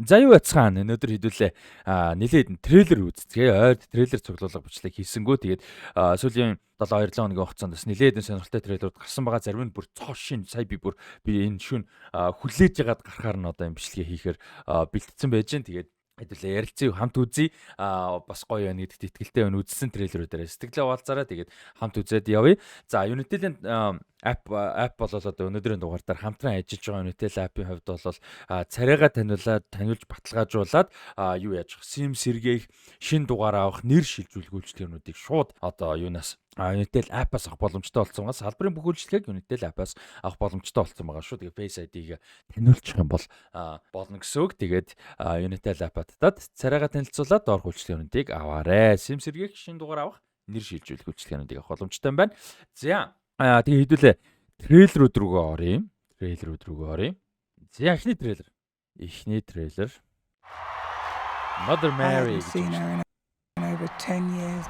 За юу яцхан өнөөдөр хэдүүлээ нилээд трейлер үзцгээ ойр трейлер цуглуулга бичлэг хийсэнгүү тэгээд сүүлийн 7 хоногийн хугацаанд бас нилээд сонирхолтой трейлерүүд гарсан байгаа. Зарим нь бүр цоо шин сая би энэ шүн хүлээж ягаад гарахаар нь одоо юм бичлэгээ хийхээр бэлтцсэн байж гэн. Тэгээд хэдүүлээ ярилцъя хамт үзье. Бас гоё байна гэдэгт итгэлтэй байна. Үзсэн трейлерүүдээр сэтгэлээ хуваалцаараа тэгээд хамт үзээд явъя. За Unitel-ийн app болол одоо өнөөдрийн дугаар дээр хамтран ажиллаж байгаа Unitel app-ийн хувьд бол царайгаа таниулж баталгаажуулаад юу яаж SIM сэргээх, шин дугаар авах, нэр шилжүүлгүүлжлэгнүүдийг шууд одоо юунаас Unitel app-аас авах боломжтой болсон байгаа. Салбарын бүх үйлчлэгийг Unitel app-аас авах боломжтой болсон байгаа шүү. Тэгээ Face ID-г таниулчих юм бол болно гэсэн үг. Тэгээд Unitel app-ад царайгаа танилцуулаад доорх үйлчлэгийг аваарэ. SIM сэргээх, шин дугаар авах, нэр шилжүүлэх үйлчлэгийг авах боломжтой юм байна. За тэгээ хэдүүлээ трейлерүүд рүүгээ оръё. За эхний трейлер. Mother Mary. Over 10 years.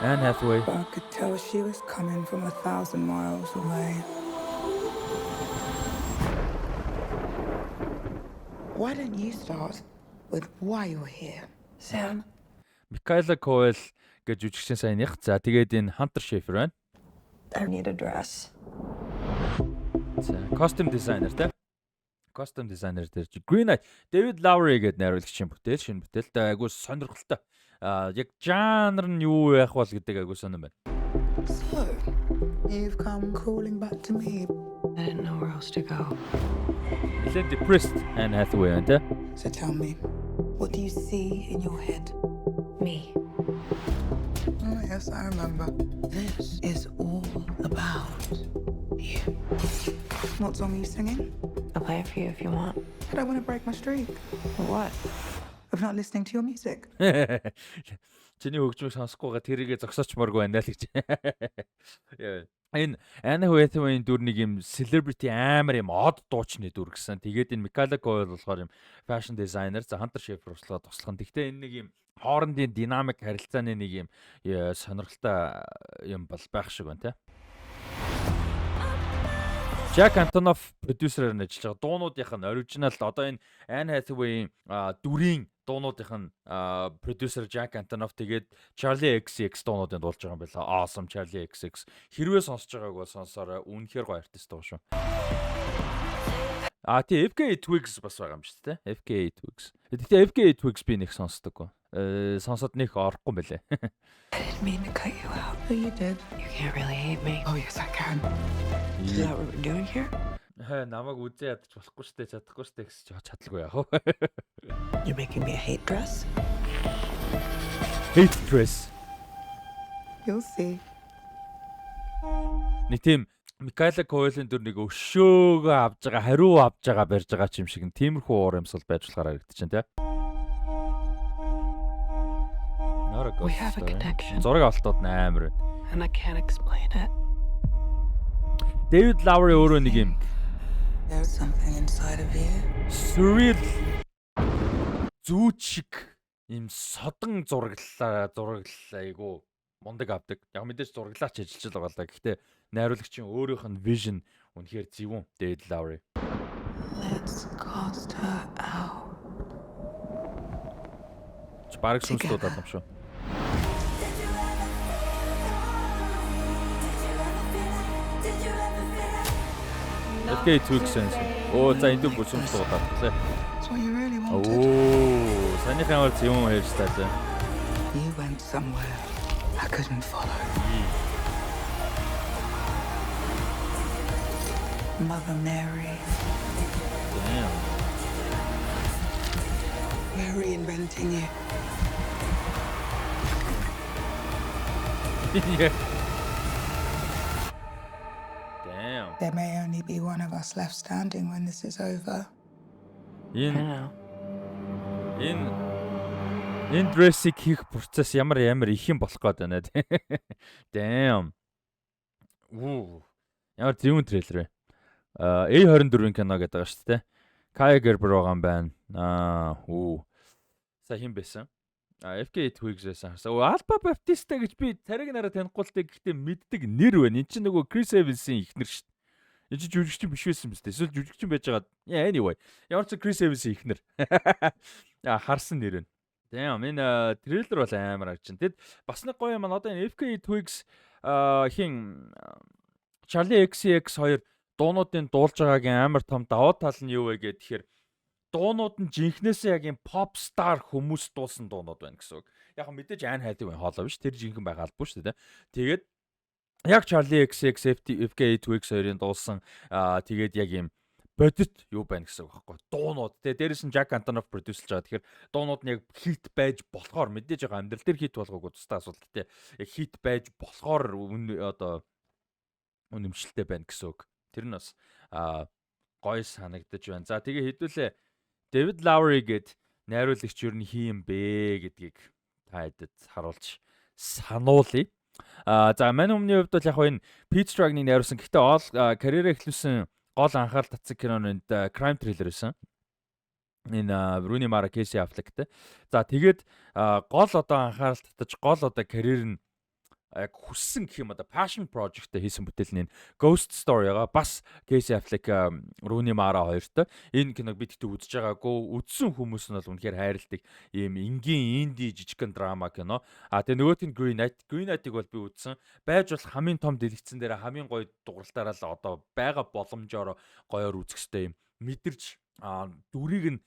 Anne Hathaway. I could tell she was coming from 1,000 miles away. Why don't you start with why you're here, Sam? Michaela Coel гэж жүжигчин саяных. За тэгээд энэ Hunter Schafer байна. I need a dress. За costume designer те. Costume designer дээр Green Knight David Lowery гэдэг найруулагчийн бүтээл, шинэ бүтээлтэй айгуу сонирхолтой. Яг жанр нь юу байх бол гэдэг айгуу сонирн байна. So, you've come crawling back to me. I didn't know where else to go. Nilээд depressed Anne Hathaway байна те. So tell me, what do you see in your head? Me. Oh, yes, I remember. This is all about you. What song are you singing? I'll play it for you if you want. I don't want to break my streak. What? Of not listening to your music. Чиний хөгжмийг сонсохгүйгээ тэрийгэ зогсоочмооргүй байна л гэж. Энэ Anne Hathaway-ийн дүр нэг юм celebrity амар юм од дуучны дүр гэсэн. Тэгээд энэ Michaela Coel болохоор юм fashion designer, за Hunter Schafer услаад туслах. Гэхдээ энэ нэг юм хоорондын динамик харилцааны нэг юм сонирхолтой юм бол байх шиг байна те. Jack Antonoff продюсерээр нь ажиллаж байгаа. Дуунуудынх нь оригинал одоо энэ Anne Hathaway-ийн дүрийн дуунуудынх нь продюсер Jack Antonoff тэгээд Charlie XCX дуунуудыг дуулж байгаа юм байна. Awesome Charlie XCX. Хэрвээ сонсож байгааг бол сонсоорой. Үнэхээр гоё артист байгаа шүү. Тий FKA Twigs бас байгаа юм шүү дээ. FKA Twigs. Гэхдээ FKA Twigs би нэг сонсдоггүй. Сонсоод нэг орохгүй юм байлээ. I didn't mean to cut you out. But you did. You can't really hate me. Oh, yes, I can. Is that what we're doing here? Намайг үзээ ядч болохгүй штэ, чадахгүй штэ гэж чадлаггүй яах вэ? You're making me a hate dress? Hate dress. You'll see. Нэг тийм Michaela Coel-ийн дүр нэг өшөөгөө авж байгаа, хариу авж байгаа барьж байгаа юм шиг тиймэрхүү уур юмсал байж болохоор харагдаж байна те. We have a connection. Зураг авалтууд амар байна. And I can't explain it. David Lowery өөрөө нэг юм There's something inside of you. surreal зүүч шиг юм содон зураглалаа айгу мундаг авдаг. Яг мэдээж зураглаач ажиллаж байгаа л да. Гэхдээ найруулагчийн өөрийнх нь vision үнэхээр зөвүүн David Lowery. Let's cast her out. Бараг сүнслүүд байна юм шүү. FKA Twigs sense. За энэ бүр сүнслүүд байна. That's what you really wanted. Санийх ямар зөвүүн hairstyle. You went somewhere I couldn't follow. Mother Mary. Damn. We're reinventing you. Yeah. Damn. There may only be one of us left standing when this is over. Энэ dress-ийг хийх процесс ямар их юм болох гээд байна те. Damn. Ямар зөвүүн трейлер вэ? A24-ийн кино гэдэг байгаа шүү дээ. Kaya Gerber байгаа юм байна. Сая хин байсан? FKA Twigs байсан. Alba Baptista гэж би цариг нараа танихгүй л дээ. Гэхдээ мэддэг нэр байна. Энд чинь нөгөө Chris Evans-ийн ихнэр шүү дээ. Энэ чи жүжигчин биш байсан биз дээ. Эсвэл жүжигчин байж байгаа. Anyway. Ямар ч Chris Evans ихнэр. Харсан нэр нь. Тийм энэ трейлер бол амар харж байна. Тэгэд бас нэг гоё юм одоо энэ FK Twigs хин Charlie XCX 2 дуунуудын дуулж байгаагийн амар том давуу тал нь юу вэ гэхээр дуунууд нь жинхнээсээ яг юм pop star хүмүүс дуусан дуунууд байна гэсэн үг. Яг мэдээж Anne Hathaway хоолой биш. Тэр жинхэнэ байгаа албагүй шүү дээ. Тэгээд яг Charlie XCX FK Twigs 2-ын дуулсан тэгээд яг юм бодит юу байна гэсэн үг байхгүй. Дуунууд те дээрээс нь Jack Antonoff продюсерлж байгаа. Тэгэхээр дуунууд нь яг хит байж болохоор мэдээж байгаа амьдрал дээр хит болгоогүй тустай асуудал те. Яг хит байж болохоор одоо үнэмшилтэй байна гэсэн үг. Тэр нь бас гоё санагдаж байна. За тэгээ хэдүүлээ David Lowery гээд найруулагч юу н хийм бэ гэдгийг та хэдэд харуулж сануулъя. За манай өмнө хувьд бол яг энэ Pete's Dragon-ыг найруулсан. Гэхдээ карьераа эхлүүлсэн гол анхаарал татсан кино нь crime thriller байсан. Энэ Rooney Mara, Casey Affleckтэй. За тэгээд гол одоо анхаарал татаж гол одоо карьер нь яг хүссэн гэх юм одоо passion project-тэй хийсэн бүтээл нь Ghost Story-га бас Casey Affleck, Rooney Mara хоёртой. Энэ киног бид тэгтээ үзэж байгаагүй. Үзсэн хүмүүс нь бол үнэхээр хайрладаг ийм энгийн инди жижигхэн драма кино. Тэгээ нөгөөт нь Green Knight-ыг бол би үзсэн. Байж бол хамгийн том дэлгэцэн дээр хамгийн гоё дууралтаараа л одоо байгаа боломжоор гоёор үзэх хэвээр юм мэдэрч дүрийг нь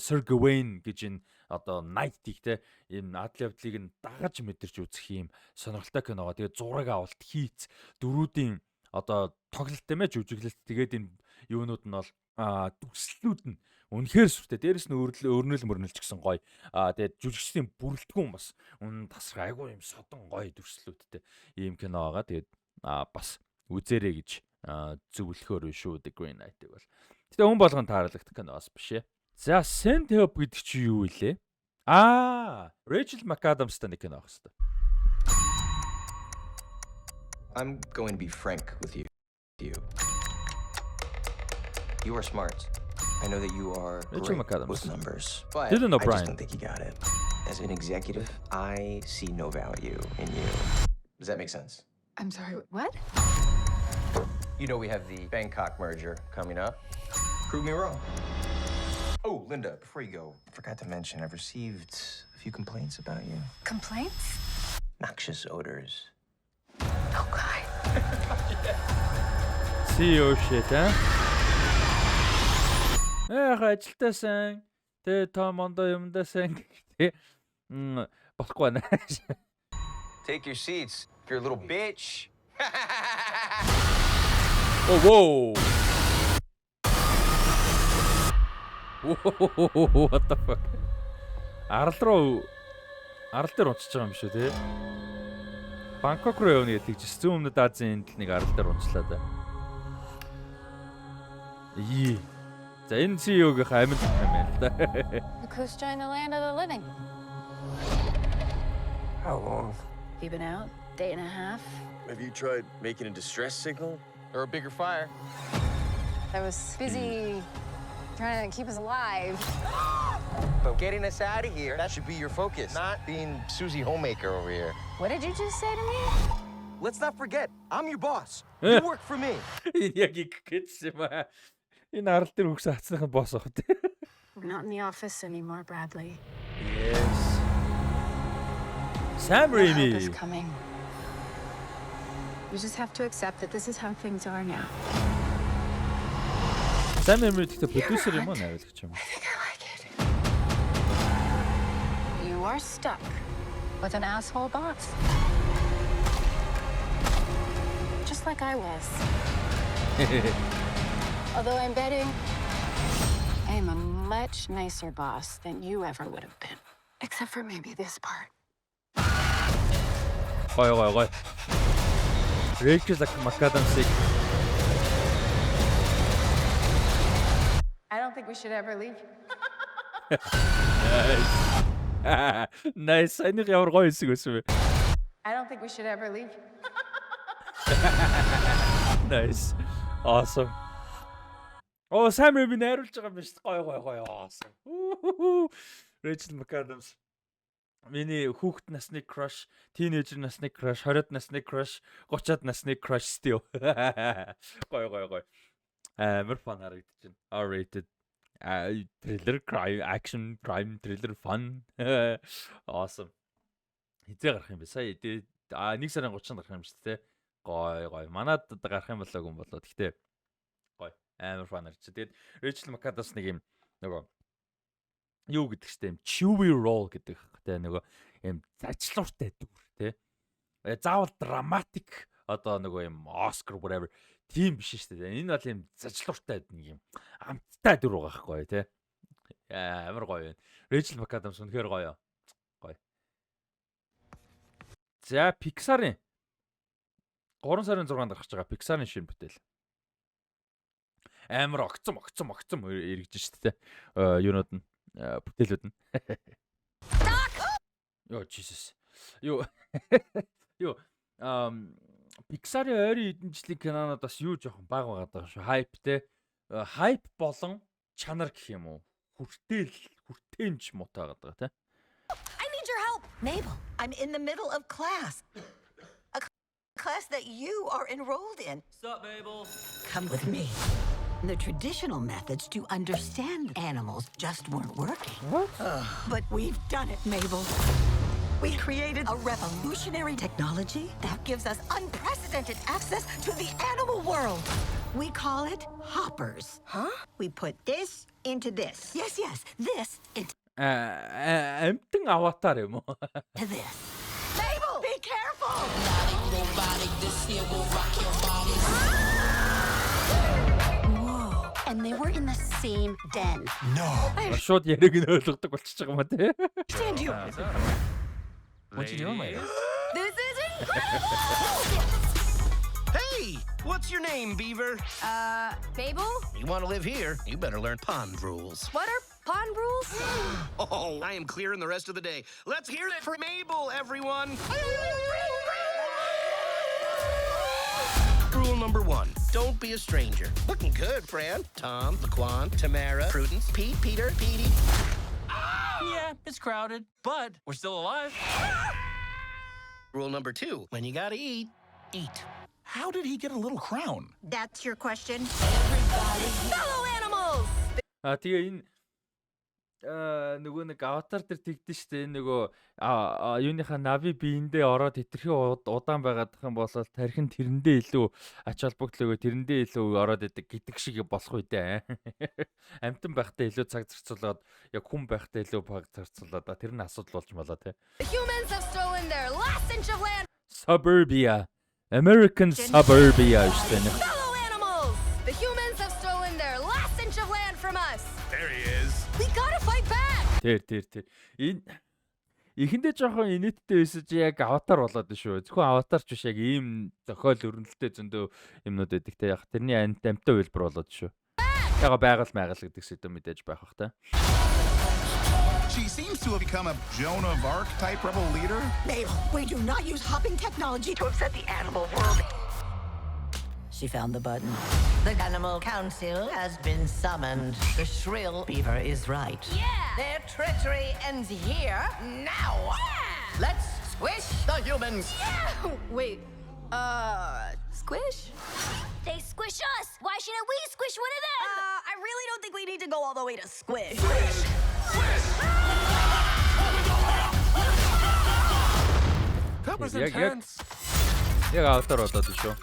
Sir Gawain гэж энэ одоо Knight-ийг те энэ адал явдлыг нь дагаж мэдэрч үзэх юм сонирхолтой киногоо. Тэгээд зураг авалт хийц дөрүүдийн одоо тоглолт тийм ээ жүжиглэлт тэгээд энэ юунууд нь бол дүрслэлүүд нь үнэхээр сүртэй. Дээрэс нь өрнөл мөрнөлч гэсэн гоё. Тэгээд жүжигчдийн бүрэлдэхүүн бас тасрах айгүй юм содон гоё дүрслэлүүдтэй ийм кино байгаа. Тэгээд бас үзээрэй гэж зөвлөхөөр шүү The Green Knight-ыг бол. Гэтэ хүн болгон таарлагдах киноос биш ээ. За Send Help гэдэг чи юу вэ? Rachel McAdams-тай нэг кино ахс та. I'm going to be frank with you. You are smart. I know that you are Rachel great McAdams. with numbers, but Dylan I O'Brien. just don't think you got it. As an executive, I see no value in you. Does that make sense? I'm sorry, what? You know we have the Bangkok merger coming up. Prove me wrong. Oh, Linda, before you go, I forgot to mention I've received a few complaints about you. Complaints? Noxious odors. Oh, God. CEO shit ажилтаасан. Тэ том ондоо юмдасан гэхдээ болохгүй байна. Take your seats, you're a little bitch. Oh, whoa. What the fuck? Арал дээр унцж байгаа юм шүү те. Бангкок руу явна гэдэг чинь зүүн өмнөд Азийн нэг арал дээр унцлаа да. За энэ CEO-гийн амин юм байна л да. Look who's joined the land of the living. How long? You been out? Day and a half? Have you tried making a distress signal? Or a bigger fire? I was busy trying to keep us alive. But getting us out of here, that should be your focus, not being Susie Homemaker over here. What did you just say to me? Let's not forget, I'm your boss. You work for me. Энэ яг ихгэжсэн юм аа. Энэ арал дээр үгс хацсныхан босс ах тий. We're not in the office anymore, Bradley. Yes. Sam Help is Raimi. coming. You just have to accept that this is how things are now. Sam Raimi гэхдээ продюсер юм уу найруулагч юм. I think I like it. You are stuck with an asshole boss. Just like I was. Although I'm betting I'm a much nicer boss than you ever would have been. Except for maybe this part. Гой. Rachel McAdams-ыг I don't think we should ever leave. Nice. Энийг ямар гоё хэсэг байсан бэ? I don't think we should ever leave. Nice. Awesome. Sam Raimi найруулж байгаа юм биш. Гоё. Awesome. Rachel McAdams. Миний хүүхэд насны crush, teenager насны crush, 20-д насны crush, 30-ад насны crush still. Гой. Амар fun харагдаж байна. R-rated. Thriller, crime, action, crime, thriller, fun. Awesome. Хизээ гарах юм бэ? Сая 1 сарын 30-нд гарах юм шүү дээ. Гой. Манад гарах юм болоогүй юм болоо. Гэхдээ гой. Амар fun харагдаж. Тэгээд Rachel McAdams нэг юм нөгөө юу гэдэг чтэй юм chewy role гэдэг те нөгөө юм зажлууртай дүр те. Заавал драматик одоо нөгөө юм Oscar whatever тийм биш шүү дээ. Энэ бол юм зажлууртай нэг юм амттай дүр байгаа байхгүй те. Амар гоё байна. Rachel McAdams үнэхээр гоё. Гоё. За Pixar-ын 3 сарын 6-нд гарч байгаа Pixar-ын шинэ бүтээл. Амар огцом эргэж шүү дээ. Юунууд нь бүтээлүүд нь. Йоо Jesus. Юу Pixar-ийн ойрын эдэн жилийн кинонод бас юу жоохон бага байгаа шүү. Hype те. Hype болон чанар гэх юм уу? Хүртээнч муутай байгаа те. I need your help. Mabel, I'm in the middle of class. A class that you are enrolled in. Sup, Mabel? Come with me. The traditional methods to understand animals just weren't working. What? But we've done it, Mabel. We created a revolutionary technology that gives us unprecedented access to the animal world. We call it hoppers. Huh? We put this into this. Yes, this into Амтан аватар юм уу? this. Mabel, be careful! Whoa. And they were in the same den. Шууд яриг нь ойлгодог болчихж байгаа юм а тий. Stand you. What you doing, lady? This is incredible! Hey, what's your name, Beaver? Mabel? You want to live here? You better learn pond rules. What are pond rules? Oh, I am clearing the rest of the day. Let's hear it for Mabel, everyone. Rule number 1, don't be a stranger. Looking good, Fran. Tom, Laquan, Tamara, Prudence, Pete, Peter, Petey. Yeah, it's crowded, but we're still alive. Rule number 2, when you gotta eat, eat. How did he get a little crown? That's your question? Fellow animals! Тэгээ энэ нөгөө нэг аватар дээр тэгдэж штэ энэ нөгөө юуныхаа нави биендээ ороод хэтэрхий удаан байгаад юм бол тархин тэрэндээ илүү ач холбогдол өгөө тэрэндээ илүү ороод идэг гэдэг шиг болох үедээ амтан байхдаа илүү цаг зарцуулаад яг хүн байхдаа илүү цаг зарцуулаад тэр нь асуудал болж болоо те. The humans have stolen their last inch of land. Suburbia. American suburbia штэ. Fellow animals! The humans have stolen their last inch of land from us. There he is. We gotta fight back! Тэр. Энэ эхэндээ жоохон инээдтэй байсан чи яг аватар болоод шүү. Зөвхөн аватар ч биш яг ийм зохиол өрнөлттэй зөндөө юмнууд байдаг те. Яг тэрний амтай үйлбэр болоод шүү. Яг байгаль гэдэг сэдв мэдээж байх бах та. She seems to have become a Joan of Arc type rebel leader. Mabel, we do not use hopping technology to upset the animal world. She found the button. The Animal Council has been summoned. The shrill beaver is right. Yeah! Their treachery ends here, now. Yeah! Let's squish the humans. Yeah! Wait, squish? They squish us. Why shouldn't we squish one of them? I really don't think we need to go all the way to squish. That was Yeah, yeah. intense. Яг аватар болоод шүү.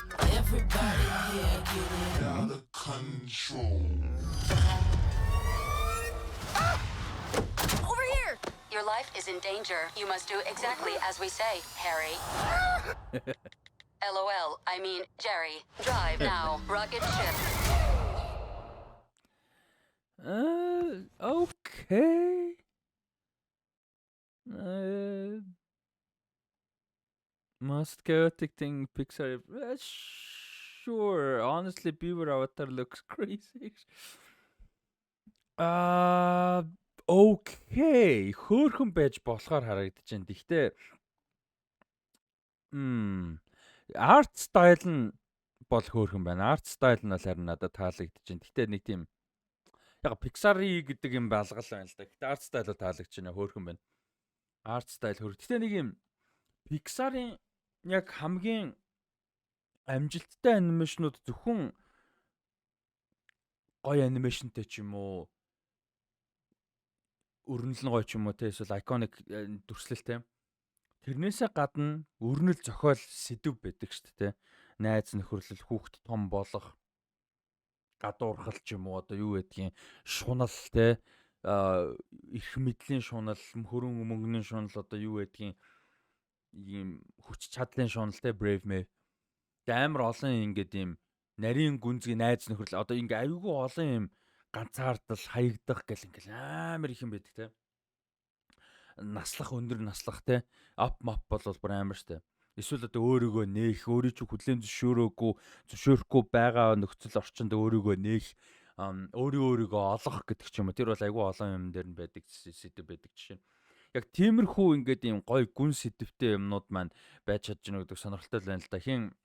Over here! Your life is in danger. You must do exactly as we say, Harry. LOL, I mean, Jerry. Drive now. Rocket ship. Okay. Most chaotic thing Pixar. Sure. Honestly, Beaver Avatar looks crazy. Okay. Хөөрхөн байж болохоор харагдаж байна. Гэхдээ арт стайл нь бол хөөрхөн байна. Арт стайл нь бол харин надад таалагдаж байна. Гэхдээ нэг тийм яг Pixar-ий гэдэг юм балгал байна л да. Гэхдээ арт стайл бол таалагдж байна. Хөөрхөн байна. Арт стайл хөрөг. Гэтэ нэг юм Pixar-ын яг хамгийн амжилттай анимашнууд зөвхөн гоё анимашнтэй ч юм уу өрнөл нь гоё ч юм уу те эсвэл iconic дүрслэлтэй. Тэрнээсээ гадна өрнөл зохиол сэдв байдаг шүү дээ те. Найз нөхөрлөл, хүүхэд том болох, гадуурхал ч юм уу одоо юу гэдгийг шунал те эрх мэдлийн шунал, хөрөн мөнгөний шунал одоо юу гэдгийг ийм хүч чадлын шунал те Brave Maeve. Амар олон ингээд ийм нарийн гүнзгий найз нөхрөл одоо ингээ аюулгүй олон юм ганцаардал хаягдах гэл ингээл амар их юм байдаг те. Наслах өндөр наслах те ап мап бол бүр амар штэ. Эсвэл одоо өөрийгөө нээх, өөрийн ч хүлээн зөвшөөрөхгүй байгаа нөхцөл орчинд өөрийгөө нээх, өөрийгөө олох гэдэг ч юм уу. Тэр бол айгүй олон юм дээр нь байдаг сэдв байдаг жишээ. Яг тиймэрхүү ингээд юм гой гүн сэдвтэй юмнууд маань байж чадж гэнэ гэдэг сонирхолтой байна л да. Хин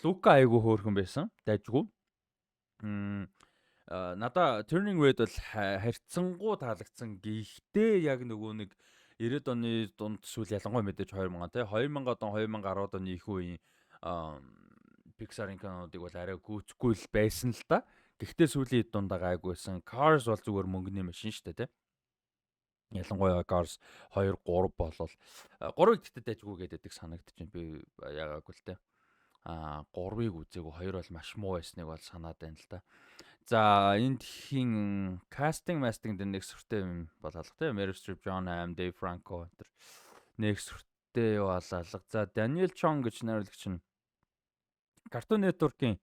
Лука айгүй хөөрхөн байсан. Дайжгүй. Надаа Turning Red бол харьцангуй таалагдсан. Гэхдээ яг нөгөө нэг 90-ад оны дунд сүүл ялангуяа мэдээж 2000 те 2000 он 2010-ад оны их үеийн Pixar-ын кинонуудыг бол арай гүйцэхгүй л байсан л да. Гэхдээ сүүлийн дундаа гайгүйсэн. Cars бол зүгээр мөнгөний машин шүү дээ те. Ялангуяа Cars 2 3 болол 3-ыг гэхдээ дайжгүй гэдэг санагдаж байна. Би яагаагүй л те. 3-ыг үзээгүй 2 бол маш муу байсныг бол санаад байна л да. За энд хин кастинг мастинг дээр нэг сүртэй юм болоолох тийм Meryl Streep, John Hamm, Dave Franco тэр нэг сүртэй болоолох. За Daniel Chong гэж найруулагч нь Cartoon Network-ийн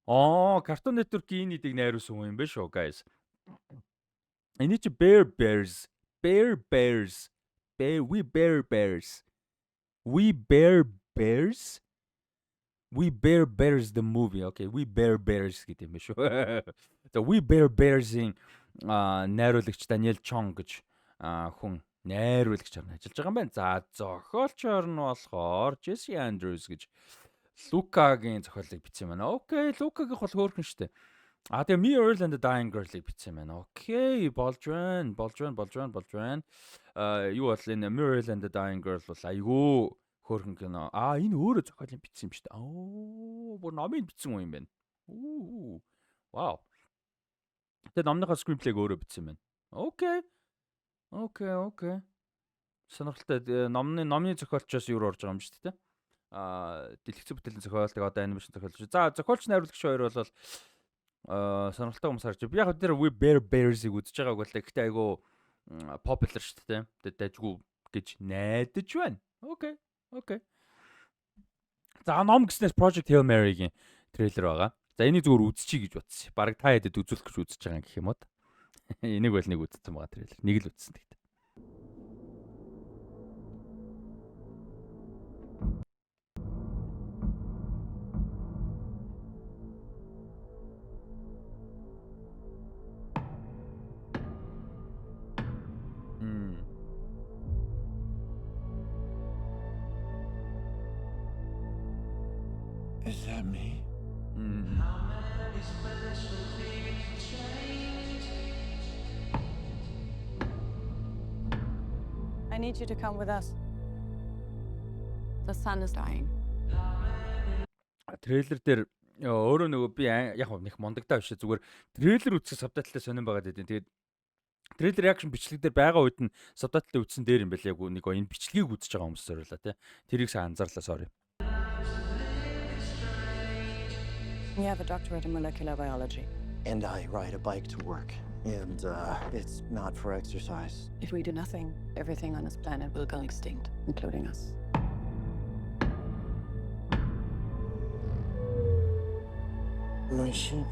Cartoon Network-ийн энийг найруулсан хүн юм байна шүү guys. Эний чи We Bear Bears the movie. Okay, We Bear Bears гэдэг юм шүү. За We Bear Bears-ийн найруулагч Daniel Chong гэж хүн найруулагчаар ажиллаж байгаа юм байна. За зохиолчор нь болохоор Jesse Andrews гэж Luca-гийн зохиолыг бичсэн байна. Окей, Luca-гийнх бол хөөрхөн шүү дээ. Тэгээ Me Earl and the Dying Girl-ыг бичсэн байна. Окей, болж байна. Юу бол энэ Me Earl and the Dying Girl бол айгүй хөөрхөн кино. Энэ өөрөө зохиолын бичсэн юм шүү дээ. Бүр номыг бичсэн хүн юм байна. Вау. Тэгээ номныхаа скринплейг өөрөө бичсэн байна. Окей. Сонирхолтой. Номны зохиолчоос юу орж байгаа юм шүү дээ. Дэлгэцэн бүтээлийн зохиол, тэгээ одоо анимашн зохиолч. За зохиолч найруулагч хоёр бол сонирхолтой хүмүүс харж. Би яг тэр We Bear Bears-ийг үзэж байгааг бол гэхдээ айгүй popular шүү дээ. Тэгээд дайжгүй гэж найдаж байна. Окей. За ном гэснээр Project Hail Mary-гийн трейлер байгаа. За энийг зүгээр үзчихье гэж бодсон. Бараг та хэдэд үзүүлэх гэж үзэж байгаа юм гэх юм уу? Энийг бол нэг үзсэн байгаа трейлер. Нэг л үзсэн гэхдээ. Is that me? I need you to come with us. The sun is dying. Трейлер дээр өөрөө нөгөө би яг нэг мондагтаа биш зүгээр трейлер үзэх сабтайтлаа сонирн байгаад байдیں۔ Тэгээд трейлер реакшн бичлэг дээр байгаа үед нь сабтайтлаа үзсэн дээр юм байл яг нэг энэ бичлэгийг үзэж байгаа хүмүүс зориулаа тий. Тэрийг сайн анзаарлаа sorry. You have a doctorate in molecular biology. And I ride a bike to work. And it's not for exercise. If we do nothing, everything on this planet will go extinct, including us. My ship.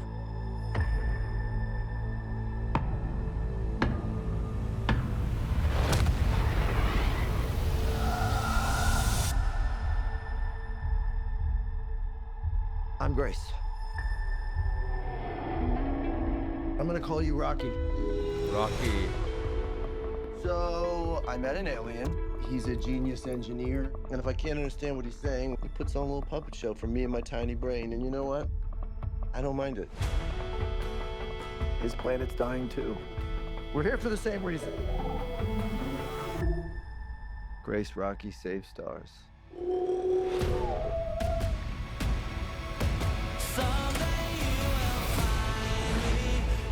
I'm Grace. I'm gonna call you Rocky. Rocky. So, I met an alien. He's a genius engineer. And if I can't understand what he's saying, he puts on a little puppet show for me and my tiny brain. And you know what? I don't mind it. His planet's dying too. We're here for the same reason. Grace Rocky Save Stars.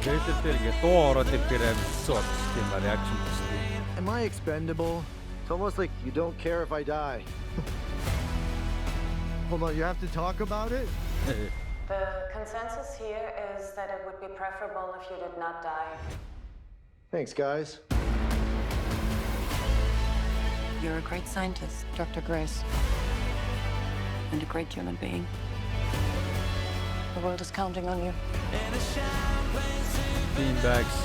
Трейлер дээр ингээ дуу ороод ирэхээр амжилтсан болчихсон юм аа реакшн хийсэн. Am I expendable? It's almost like you don't care if I die. Hold on, you have to talk about it? The consensus here is that it would be preferable if you did not die. Thanks, guys. You're a great scientist, Dr. Grace. And a great human being. The world is counting on you. Beanbags.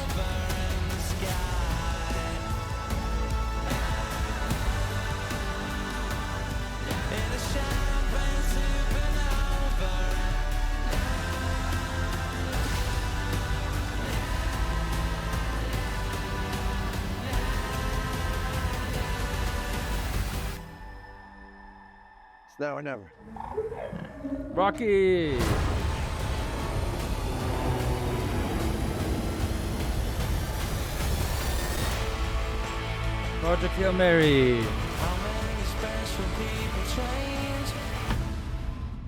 It's now or never. Rocky. Project Hail Mary.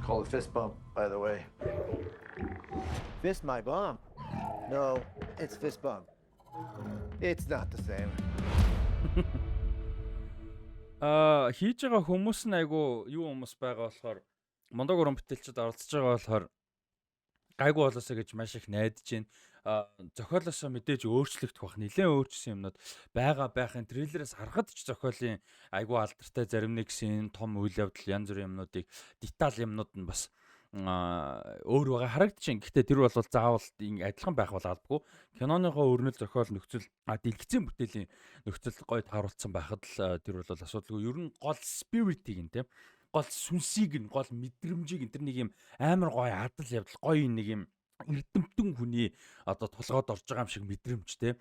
Call it fist bump, by the way. Fist my bump? No, it's fist bump. It's not the same. Хийж байгаа хүмүүс нь айгу юу хүмүүс байгаа болохоор мондог уран бүтээлчд оролцож байгаа болохоор гайгүй болоосоо гэж маш их найдаж байна. Зохиолоосоо мэдээж өөрчлөгдөх бах нэлээд өөрчлөсөн юмнууд байгаа байхын трейлерээс харахад ч зохиолын айгу алдартай зарим нэг шин том үйл явдал янз бүрийн юмнуудыг деталь юмнууд нь бас өөр байгаа харагдчихээн. Гэхдээ тэр бол заавал адилхан байх бол албагүй. Киноныхоо өрнөл зохиол нөхцөл дэлгэцэн бүтээлийн нөхцөл гоё тааруулсан байхад л тэр бол асуудалгүй. Ер нь гол спиритийг нь тийм гол сүнсийг нь гол мэдрэмжийг тэр нэг юм амар гоё адал явдал гоё нэг юм эрдэмтэн хүний одоо толгойд орж байгаа юм шиг мэдрэмж те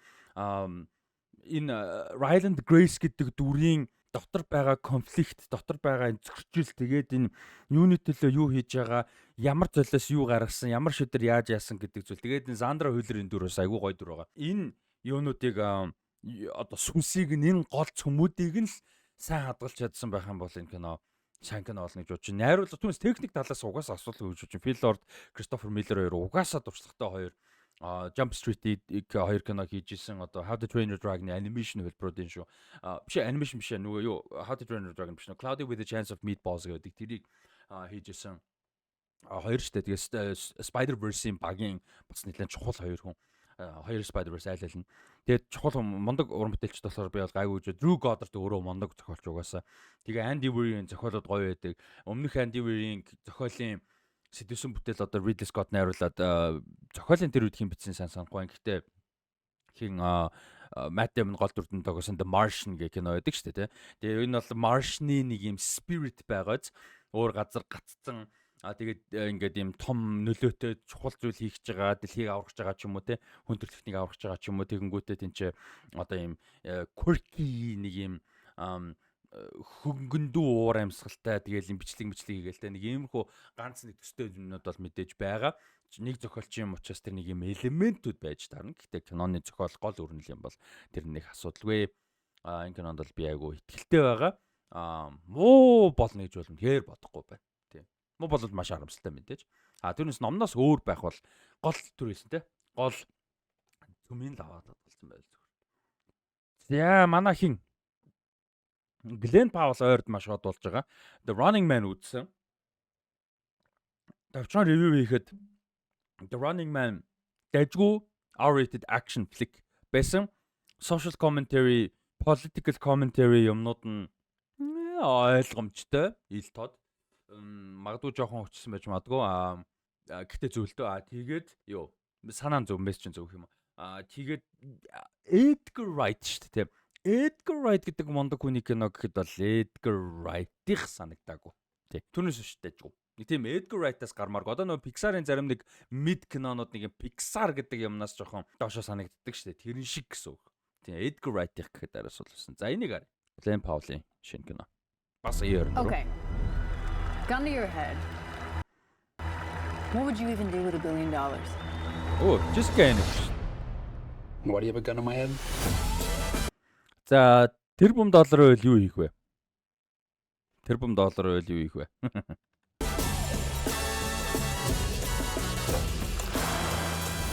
энэ Ryland Grace гэдэг дүрийн дотор байгаа конфликт дотор байгаа энэ зөрчил тэгээд энэ юуны төлөө юу хийж байгаа ямар золиос юу гаргасан ямар шүдэр яаж яасан гэдэг зүйл тэгээд энэ Сандра Хюллерийн дүр бас айгүй гоё дүр байгаа. Энэ юунуудыг одоо сүнсийг энэ гол цөмүүдийг нь л сайн хадгалж чадсан байх юм бол энэ кино сайн кино болно гэж бодож байна. Найруулга түүнээс техник талаас угаасаа асуудалгүй гэж бодож байна. Phil Lord, Christopher Miller хоёр угаасаа дурслагатай хоёр Jump Street-ийг хоёр кино хийж исэн. Одоо How to Train Your Dragon animation хэлбэрүүд энэ шүү. Биш animation биш нөгөө юу How to Train Your Dragon биш нөгөө Cloudy with a Chance of Meatballs гэдэг тэрийг хийж исэн. Хоёр штэ тэгээд Spider-Verse-ийн багийн бас нэлээд чухал хоёр хүн. Хоёр Spider-Verse айл нь. Тэгээд чухал мондог уран бүтээлч болохоор би бол гайгүй гэж Drew Goddard өөрөө мондог зохиолч угаасаа. Тэгээ Andy Weir-ийн зохиолууд гоё байдаг. Өмнөх Andy Weir-ийн зохиолын сэдвсэн бүтээл одоо Ridley Scott найруулад зохиолын тэр үед хин бичсэн сайн санахгүй. Гэхдээ хин Matt Damon гол дүрдэн тогсон The Martian гэх кино байдаг шүү дээ. Тэгээ энэ бол Martian-ы нэг юм spirit байгааз өөр газар гаццсан тэгээд ингээд юм том нөлөөтэй чухал зүйл хийх гэж байгаа, дэлхийг аврагч байгаа ч юм уу те, хүн төрөлхтнийг аврагч байгаа ч юм уу тэгэнгүүтээ тэнцээ одоо юм quirky нэг юм хөнгөндөө уур амьсгалтай тэгээл юм бичлэг хийгээл те нэг иймэрхүү ганц нэг төстэй юмнууд бол мэдээж байгаа. Нэг зохиолч юм учраас тэр нэг юм элементүүд байж таарна. Гэхдээ киноны зохиол гол өрнөл юм бол тэр нэг асуудалгүй. Энэ кинонд бол би айгүй ихтгэлтэй байгаа. Муу болно гэж бол тэр бодохгүй байна. Муу болол маш харамсалтай мэдээж. Тэрнээс номноос өөр байх бол гол төр хэлсэн те. Гол цөмийн лаваад болсон байл зүгээр. За манай хин Glenn Powell ойрд маш хот болж байгаа. The Running Man үзсэн. Тавчхан ревю хийхэд The Running Man дэжгүй R-rated action flick байсан. Social commentary, political commentary юмнууд нь ойлгомжтой, ил тод. Магадгүй жоохон өчсөн байж магадгүй. Гэхдээ зөвлөлтөө. Тэгээд юу санаан зөв мессеж зөв юм. Тэгээд Edgar Wright шүү дээ. Edgar Wright гэдэг мондог хүний кино гэхэд бол Edgar Wright-их санагдаагүй. Тий. Түүнээс шүү дээ. Тийм Edgar Wright-аас гармаарг. Одоо нөгөө Pixar-ын зарим нэг mid кинонууд нэг Pixar гэдэг юмнаас жоохон доошо санагддаг шүү дээ. Тэрэн шиг гэсэн үг. Тийм Edgar Wright-их гэхэд араас болсон. За энийг харъя. Glenn Powell-ийн шинэ кино. Бас eern. Okay. Gun to your head. What would you even do with $1 billion? Oh, just kidding. Why do you have a gun in my head? За, тэр $1 байвал юу хийх вэ? тэрбум доллар байл юу их вэ?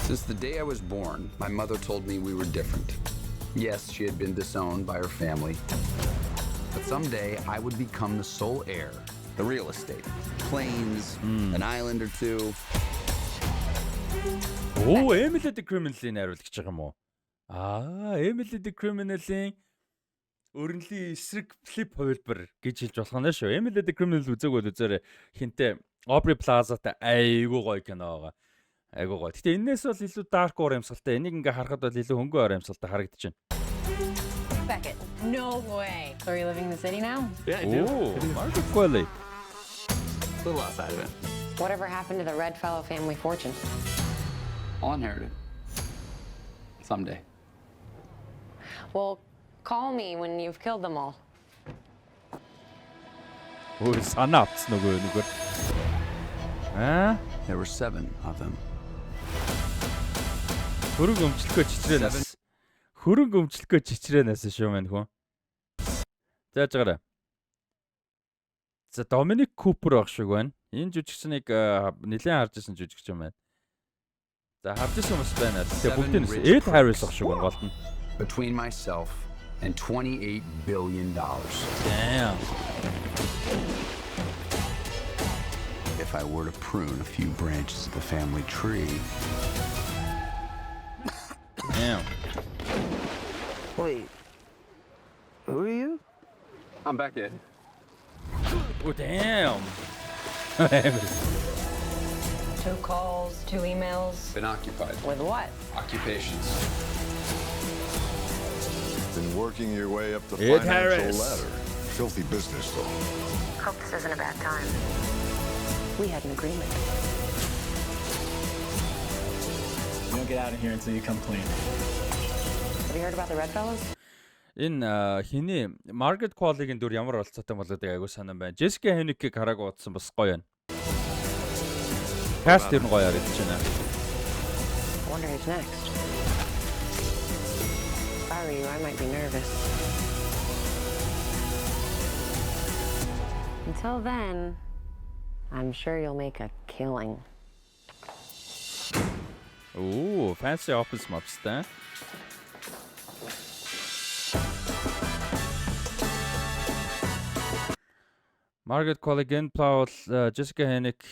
Since the day I was born, my mother told me we were different. Yes, she had been disowned by her family, but someday I would become the sole heir. The real estate, planes, an island or two. Оо, Emily the Criminal-ийн найруулагч байгаа юм уу? Emily the Criminal-ийн өрнөлийн эсрэг флип хувилбар гэж хэлж болох нь шүү. Emily the Criminal үзег бол үзээрэй. Хинтээ Aubrey Plaza-тай айгуу гоё кино байгаа. Айгуу гоё. Гэтэ энэс бол илүү dark уур амьсгалтай. Энийг ингээ харахад бол илүү хөнгөн уур амьсгалтай харагдаж байна. Beckett, no way. So are you living in the city now? Yeah, I do. Oh, Margaret Qualley. A little outside of it. Whatever happened to the Redfellow family fortune? I'll inherit it. Someday. Well, call me when you've killed them all. Өө санаа авцсан нөгөө. There were 7 of them. Хөрөнгө өмчлөхөө чичрээнээс шүү мэн хүн. Зааж гараа. За Доминик Купер ах шиг байна. Энэ жүжигчнийг нэлээд харж ирсэн жүжигч юм байна. За харж ирсэн хүмүүс байна. Тэгээ бүгдийн Эд Харрис ах шиг байна гол нь. Between myself and $28 billion. Damn. If I were to prune a few branches of the family tree. Damn. Wait. Who are you? I'm Beckett. Oh, damn. 2 calls, 2 emails. Been occupied. With what? Occupations. Been working your way up the Ed financial Harris. ladder. Filthy business, though. Hope this isn't a bad time. We had an agreement. You don't get out of here until you come clean. Have you heard about the Redfellows? Энэ хиний Margaret Qualley-гийн дүр ямар болцоотой болоод айгуу санаа байна. Jessica Henwick-ийг хараагүй утсан бас гоё байна. Cast ер нь гоё харагдаж байна. I wonder who's next. If I were you, I might be nervous. Until then, I'm sure you'll make a killing. Ooh, fancy office maps та. Margaret Qualley, Glenn Powell, Jessica Henwick,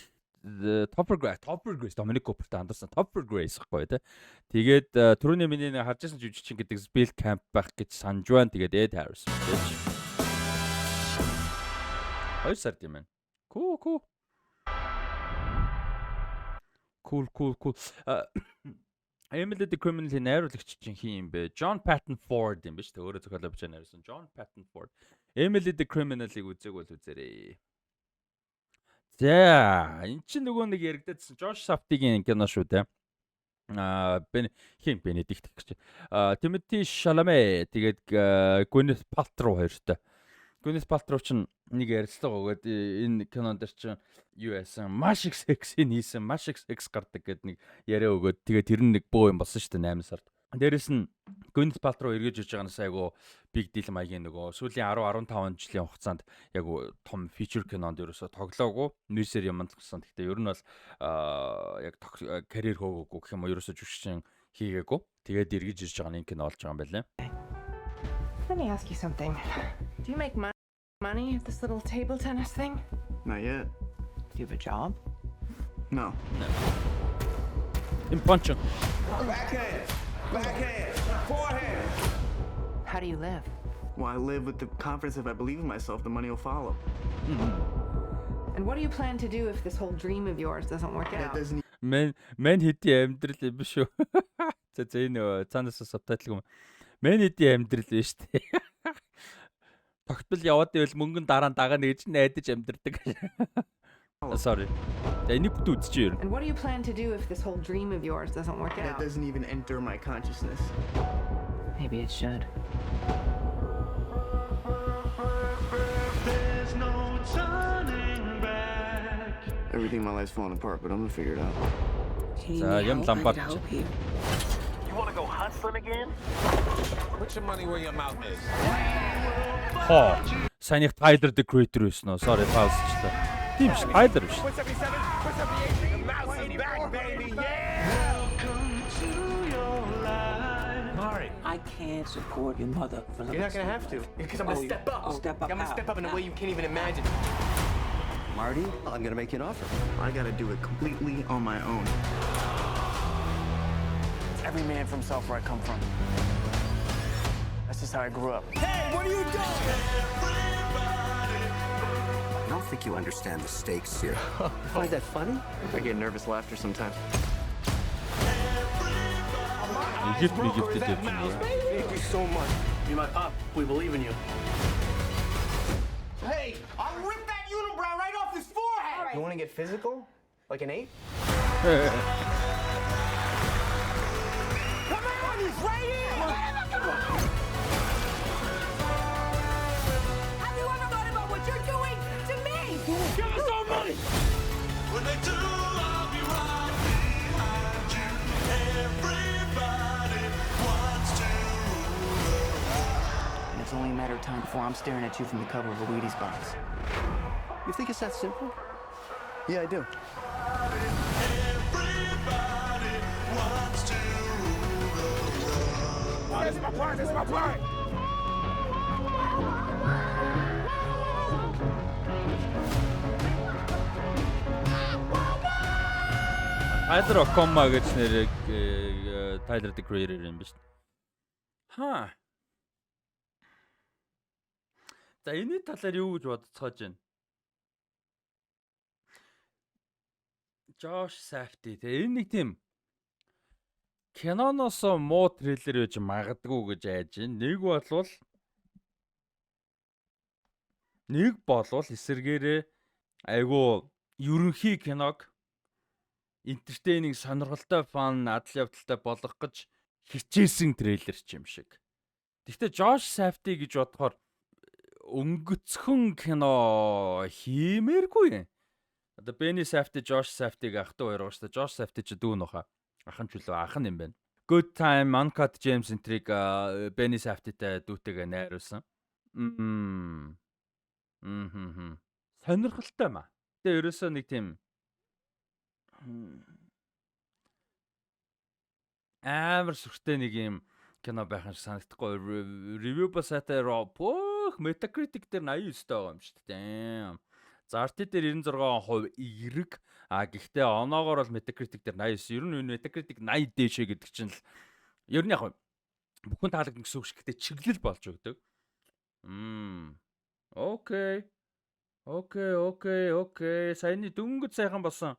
Topper Grace, Dominic Cooper-тай андарсан Topper Grace гэхгүй те. Тэгээд түрүүний миний харж байсан жүжигчин гэдэг Bill Camp байх гэж санаж байна. Тэгээд Ed Harris гэж. 2 сард юм байна. Cool. Emily the Criminal-ийн найруулагч чинь хин юм бэ? John Patton Ford юм биш үү? Өөрөө зохиолоо бичиж найруулсан John Patton Ford. Emily the Criminal-ыг үзег бол үзээрэй. За, эн чинь нөгөө нэг яригдсан Josh Safdie-гийн кино шүү те. Benedict гэж. Timothy Chalamet тэгээд Gwyneth Paltrow хоёртой. Gwyneth Paltrow чинь нэг ярилцлага өгөөд энэ кинонд дэр чинь юу яасан маш их секси нийсэн маш их секс гардаг гэдэг нэг яриа өгөөд тэгээд тэр нь нэг бөө юм болсон шүү дээ 8 сард. Дээрэс нь Gwyneth Paltrow эргэж иж байгаа нь айгу big deal маягийн нөгөө сүүлийн 10-15 жилийн хугацаанд яг том feature кинонд ерөөсө тоглоогүй нүүсээр юмд гэсэн. Гэхдээ ер нь бол яг карьер хөөгөөгүй гэх юм уу ерөөсө жүжигчин хийгээгүй. Тэгээд эргэж иж байгаа нэг кино болж байгаа юм байна. Let me ask you something. Do you make money at this little table tennis thing? Not yet. Do you have a job? No. In punching. Backhand, forehand. How do you live? Well, I live with the confidence if I believe in myself, the money will follow. And what do you plan to do if this whole dream of yours doesn't work out? That doesn't. Man хэдийн амьдрал юм биш үү? За энэ цаанаас сабтайтл юм. Man хэдийн амьдрал биш үү? Тогтмол яваад байвал мөнгөн дараа нь дагана гэж найдаж амьдэрдэг. Sorry. Энийг бүтэн үзчихээ юу? And what do you plan to do if this whole dream of yours doesn't work out? That doesn't even enter my consciousness. Maybe it should. There's no turning back. Everything in my life's falling apart, but I'm gonna figure it out. За юм ламбарч. You want to go hustling again? Put your money where your mouth is. Хоо. Санийх Tyler the Creator байсан уу? Sorry, паузчлаа. Тийм ш, Tyler биш. Mari, I can't support your mother for the You're not gonna have to, because I'm gonna step up. Step up I'm gonna how? step up in a way you can't even imagine. Marty, I'm gonna make you an offer. I gotta do it completely on my own. Every man for himself where I come from. That's just how I grew up. Hey, what are you doing? I don't think you understand the stakes here. You find that funny? I get nervous laughter sometimes. Египт Thank дэвчнээ. you so much. You're my pop. We believe in you. Hey, I'll rip that unibrow right off his forehead! You wanna get physical? Like an ape? Come on, he's right here! Have you ever thought about what you're doing to me? Give us our money! When they do, I'll be right behind you. Everybody wants to. And it's only a matter of time before I'm staring at you from the cover of a Wheaties box. You think it's that simple? Yeah, I do. Everybody wants to. This is my part! This is my part! Tyler Okoma гэж нэрийг Tyler the Creator юм биш. Хаа. За энэ талаар юу гэж бодцоож байна? Josh Safdie тэгээ энэ нэг тийм киноноос муу трейлер гэж магадгүй гэж айж байна. Нэг болвол эсэргээрээ айгу ерөнхий киног entertaining сонирхолтой фан адал явдалтай болгох гэж хичээсэн трейлер ч юм шиг. Гэхдээ Josh Safdie гэж бодохоор өнгөцхөн кино хиймээргүй. Одоо Benny Safdie, Josh Safdie-г ахтай хоёр байгаа шүү дээ. Josh Safdie ч дүүн нөхө. Ахын ч үлээ ахын юм байна. Good Time, Uncut Gems энтриг Benny Safdie-тай дүүтэйгээ найруулсан. Сонирхолтой маа. Тэгээ ерөөсөө нэг тийм амар сүртэй нэг юм кино байх юм шиг санагдахгүй. Review ба сайтай пөх Metacritic дээр 89 таа байгаа юм шүү дээ. За RT дээр 96% эерэг. Гэхдээ оноогоор бол Metacritic дээр 89. Ер нь Metacritic 80 дээшээ гэдэг чинь л ер нь яг бүхэн таалагдсан гэсэн үг шиг. Гэхдээ чиглэл болж өгдөг. Окей. Саяны дөнгөж сайхан болсон.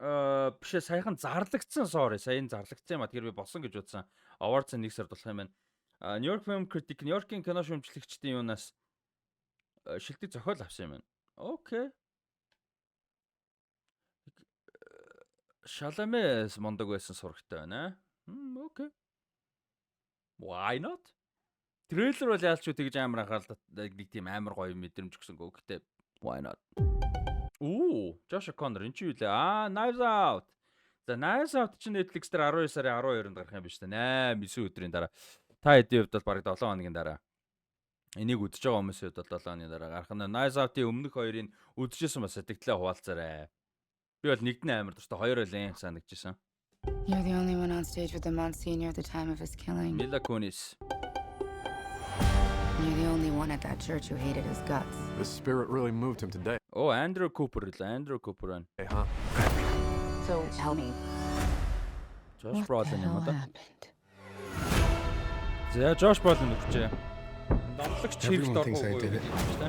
Биш саяхан зарлагдсан sorry. Саяны зарлагдсан юм а. Тэгэхээр би болсон гэж бодсон. Awards нэг сард болох юм байна. New York Film Critic, New York-ийн кино шүүмжлэгчдийн юунаас шилдэг зохиол авсан юм байна. Окей. Шаламес мондог байсан сурагтай байна. Окей. Why not? Трейлер бол яалч үү тэгж амар анхаарал нэг тийм амар гоё мэдрэмж өгсөнгөө. Гэхдээ why not? Josh O'Connor энэ ч юу лээ? Knives Out. За Knives Out чинь Netflix дээр 12 сарын 12-нд гарах юм биш үү? 8-9 өдрийн дараа. Та хэдийн хувьд бол бараг 7 хоногийн дараа. Энийг үдчихэж байгаа хүмүүсийн хувьд бол 7 хоногийн дараа гарах нь. Knives Out-ийн өмнөх хоёрыг үдчихсэн бас сэтгэлээ хуваалцаарай. Би бол нэгдэн амар дуртай хоёр өлэн санагдчихсан. You're the only one on stage with the Monsignor at the time of his killing. Mila Kunis. You're the only one at that church who hated his guts. The spirit really moved him today. Oh, Andrew Cooper. Hey, huh? So tell me. Josh Brolin юм одоо. За Josh Brolin өгчээ. Номлогч Everyone thinks I did it.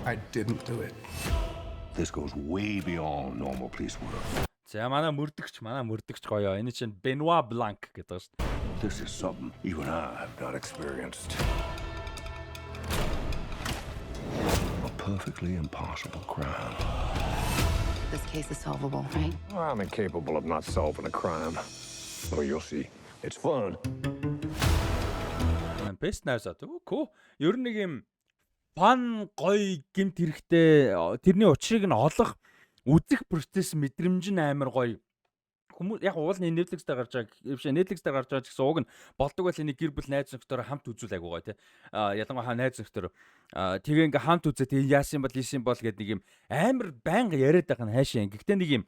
I didn't do it. This goes way beyond normal police work. За манай мөрдөгч гоё. Энэ чинь Benoit Blanc гэдэг шүү дээ. This is something even I have not experienced. A perfectly impossible crime. This case is solvable, right? I'm incapable of not solving a crime. Oh, you'll see. It's fun. Best Knives Out. Cool. Ер нь нэг юм фан гоё гэмт хэрэгтэй тэрний учрыг нь олох үзэх процесс мэдрэмж нь амар гоё хүмүүс яг уулын Netflix дээр гарч байгаа биш Netflix дээр гарч байгаа гэсэн уг нь болдог байл энийг гэр бүл найз нөхдөөр хамт үзүүл айгуу гоё тий. Ялангуяа найз нөхдөр тэгээ ингээ хамт үзээ тэгээ яасан бол гэдэг нэг юм амар байнга яриад байгаа нь хайшаа. Гэхдээ нэг юм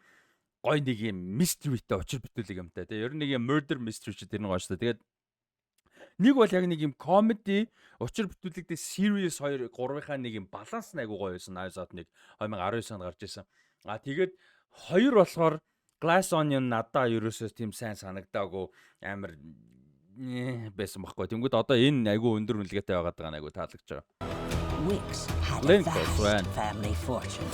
гоё нэг юм mysteryтэй учир бүтээлэг юмтай тий. Ер нь нэг юм murder mystery ч тэр нэг гоё шүү дээ. Тэгээд нэг бол яг нэг юм comedy учир бүтээлэгтэй serious 2 3-ынхаа нэг юм баланс нь айгуу гоё байсан. Knives Out 1 2019 онд гарч ирсэн. Тэгээд хоёр болохоор Glass Onion надаа ерөөсөө тийм сайн санагдаагүй амар байсан байхгүй. Тэнгүүд одоо энэ айгүй өндөр үнэлгээтэй байгаад байгаа нь айгүй таалагдж байгаа. Wicks had a vast family fortune.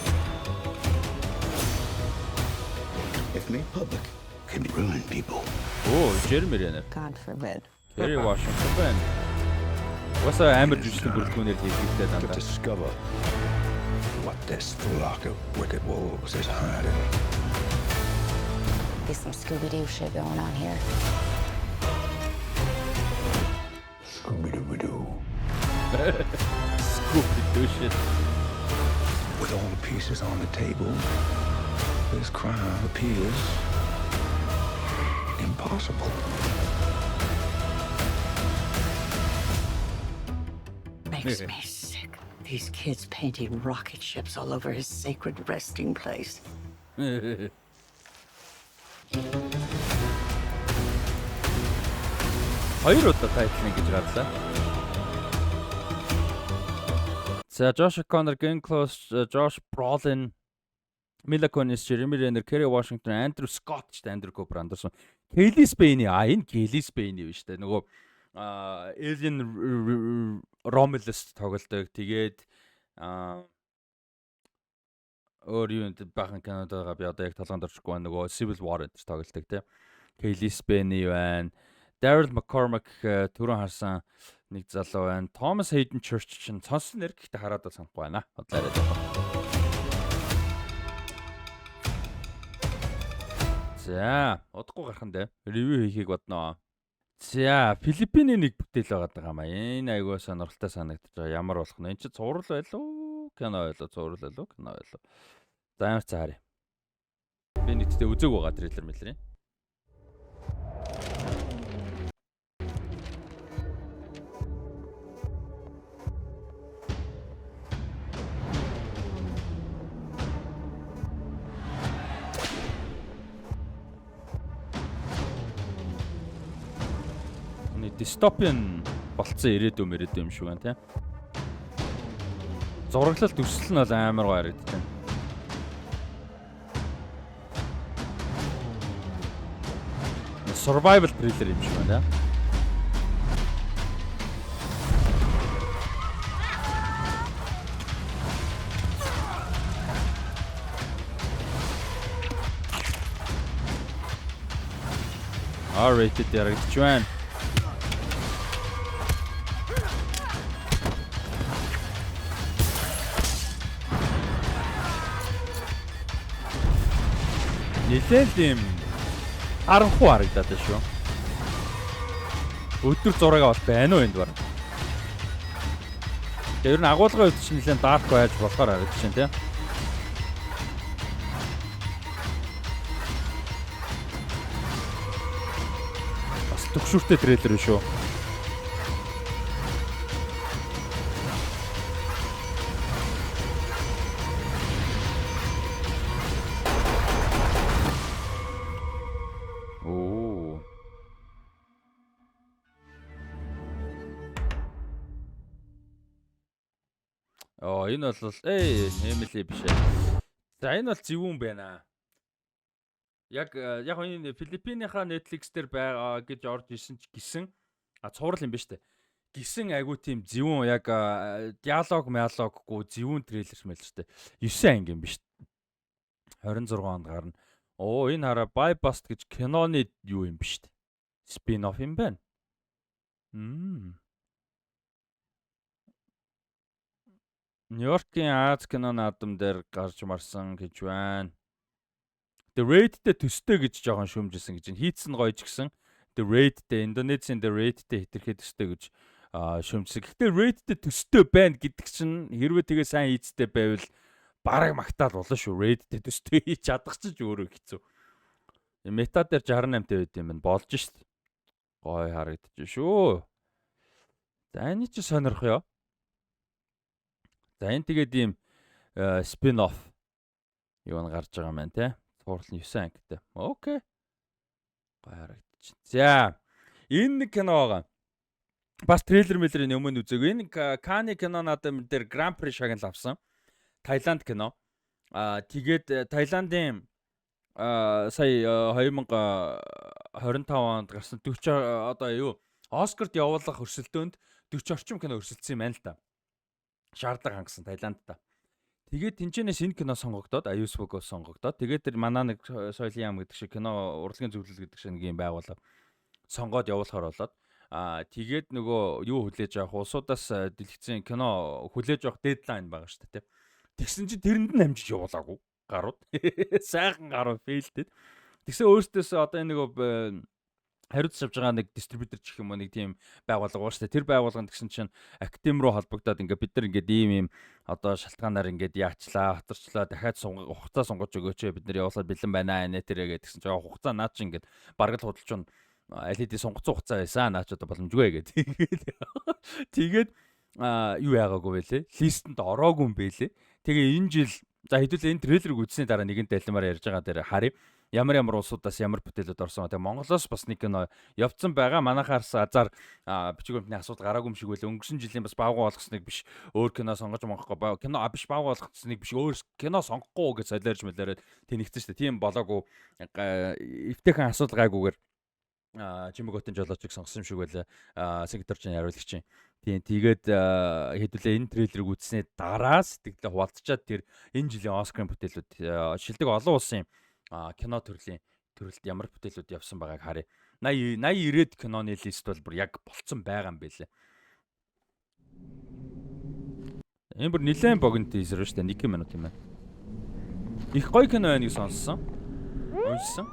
If made public, can ruin people. Oh, Jeremy Renner. God forbid. Kerry Washington. What's амар жүжигчдийн бүрэлдэхүүнээр хийгдээд To байна. discover what this flock of wicked wolves is hiding. There's some Scooby-Doo shit going on here. Scooby-Doo. Scooby-Doo shit. With all the pieces on the table, this crime appears impossible. Makes me sick. These kids painting rocket ships all over his sacred resting place. Хоёр удаа тайтлын гэж гарлаа. За Josh O'Connor, Glenn Close, Josh Brolin, Mila Kunis, Jeremy Renner, Kerry Washington, Andrew Scott ч Andrew Cooper Anderson. Kelly Spane энэ Kelly Spane биш үү? Нөгөө Alien Romulus тоглодог. Тэгээд өөр юм бахан Канадагаа би одоо яг толгойд орчихгүй байна. Нөгөө Civil War гэж тоглодог тийм. Kelly Spane байна. Daryl McCormack түрүүн харсан нэг залуу байна. Thomas Hayden Church чинь цонсон нэр гэхдээ хараад бол санахгүй байна. Одоо яриад байгаа. За, удахгүй гарах нь дээ. Ревю хийхийг бодноо. За, Филиппиний нэг бүтээл байгаа юм аа. Энэ айгуу сонирхолтой санагдаж байгаа. Ямар болох нь? Энд чи цуврал байлуу? Кино байлуу? Цуврал байлуу? Кино байлуу? За, ямар ч харъя. Би нэгтдээ үзег байгаа трейлер мэлэрийн. Дистопиан болцсон ирээдүйн юм шиг байна тийм. Зураглалт өсөл нь бол амар гоё харагдаж байна. Survival thriller юм шиг байна. R-rated ярагдж байна. Нэлээд юм харанхуй харагдаад байна шүү. Өдөр зураг бол байна уу энд баг. Тэр нь агуулгын үед чинь нэлээд dark байж болохоор харагдаж байна тийм. Бас төгшүүртэй трейлер шүү. Энэ бол Emily биш ээ. За энэ бол зөвүүн байна. Яг энэ Филиппинийхаа Netflix дээр байгаа гэж орж исэн ч гисэн цуврал юм ба штэ. Гисэн айгуу тийм зөвүүн яг диалоггүй зөвүүн трейлер мэл штэ. 9 анги юм биш. 26 онд гарна. Энэ хараа Buy Bust гэж киноны юу юм биш штэ. Spin-off юм байна. Нью-Йоркийн Аз кино наадам дээр гарч марсан гэж байна. The Raid-тэй төстэй гэж жоохон шүүмжилсэн гэж. Хийцэн гоёж гисэн. The Raid-тэй Индонезийн The Raid-тэй хэтэрхий төстэй гэж шүүмжилсэн. Гэхдээ Raid-тэй төстэй байна гэдэг чинь хэрвээ тэгээ сайн хийцтэй байвал бараг магтаал болно шүү. Raid-тэй төстэй хийж чадах ч өөрөө хэцүү. Мета дээр 68-тай байд юм байна. Болж шít. Гой харагдаж шүү. За энэ ч сонирх ёо. За энэ тэгээд ийм спин офф юу н гарч байгаа юм байна те. Цуурлын 9 ангитай. Окей. Гой харагдаж. За энэ кино байгаа. Бас трейлер мэлэрийн өмнө үзээгүй. Энэ Каны кино надад дээр Гран При шагнал авсан. Таиланд кино. Тэгээд Таиландын сая 2025 онд гарсан 40 одоо юу Оскарт явуулах өрсөлдөөнд 40 орчим кино өрсөлдсөн юм байна л та. Шаардлага хангасан Таиландта. Тэгээд тэнцэнээс энэ кино сонгогдоод Аюсбог сонгогдоод тэгээд тэр манаа нэг соёлын яам гэдэг шиг кино урлагийн зөвлөл гэдэг шиг нэг юм байгууллага сонгоод явуулахаар болоод тэгээд нөгөө юу хүлээж авах улсуудаас дэлгэцэн кино хүлээж авах дедлайн байгаа шүү дээ. Тэгсэн чинь тэрэнд нь амжиж явуулаагүй гарууд. Сайхан гарууд фейлдэд. Тэгсэн өөртөөс одоо энэ нөгөө хариуцж авч байгаа нэг дистрибьютор ч гэх юм уу нэг тийм байгууллага байна шүү дээ. Тэр байгууллаганд гэсэн чинь академи руу холбогдоод ингээд бид нар ингээд ийм одоо шалтгаанаар ингээд яачлаа, хатарчлаа, дахиад хугацаа сунгаж өгөөч бид нар явуулаад бэлэн байна нэ тэрэ гэдгсэн чинь хугацаа наад чи ингээд бараг л худалч нь LED сонгоцсон хугацаа байсан. Наач одоо боломжгүй гэдэг. Тэгээд юу яагаагүй байлээ. Листэнд ороогүй юм байлээ. Тэгээ энэ жил за хэдүүлээ энэ трейлерыг үзсний дараа нэгэн дэлмээр ярьж байгаа дээр харъя. Ямар улсуудаас ямар бүтээлүүд орсон. Тэгээ Монголоос бас нэг кино явцсан байгаа. Манайхаарс азар бичигүрмтний асуудал гараагүй юм шиг байлаа. Өнгөрсөн жилийн бас баавга болгосныг биш өөр кино сонгож монгохгүй. Кино биш баавга болгосныг биш өөр кино сонгохгүй гэж солиорж мэлээрээд тэнэгцэн шүү дээ. Тийм болоогүй. Эвтэйхэн асуудал гайгүйгээр Жимэг Готын жолоочийг сонгосон юм шиг байлаа. Секретарчин хариулагчийн. Тийм тэгээд хэдүүлээ энэ трейлерыг үзснээр дараа сэтгэлдээ хуваалцчаад тэр энэ жилийн Оскарын бүтээлүүд шилдэг олон улсын кино төрөлд ямар бүтээлүүд явсан байгааг харъя. 80 90-д киноны лист бол бүр яг болцсон байгаа юм байлээ. Энэ бүр нэлээд богино тийзер шүү дээ. 1 минут юм байна. Их гоё кино байныг сонссон. Уншсан.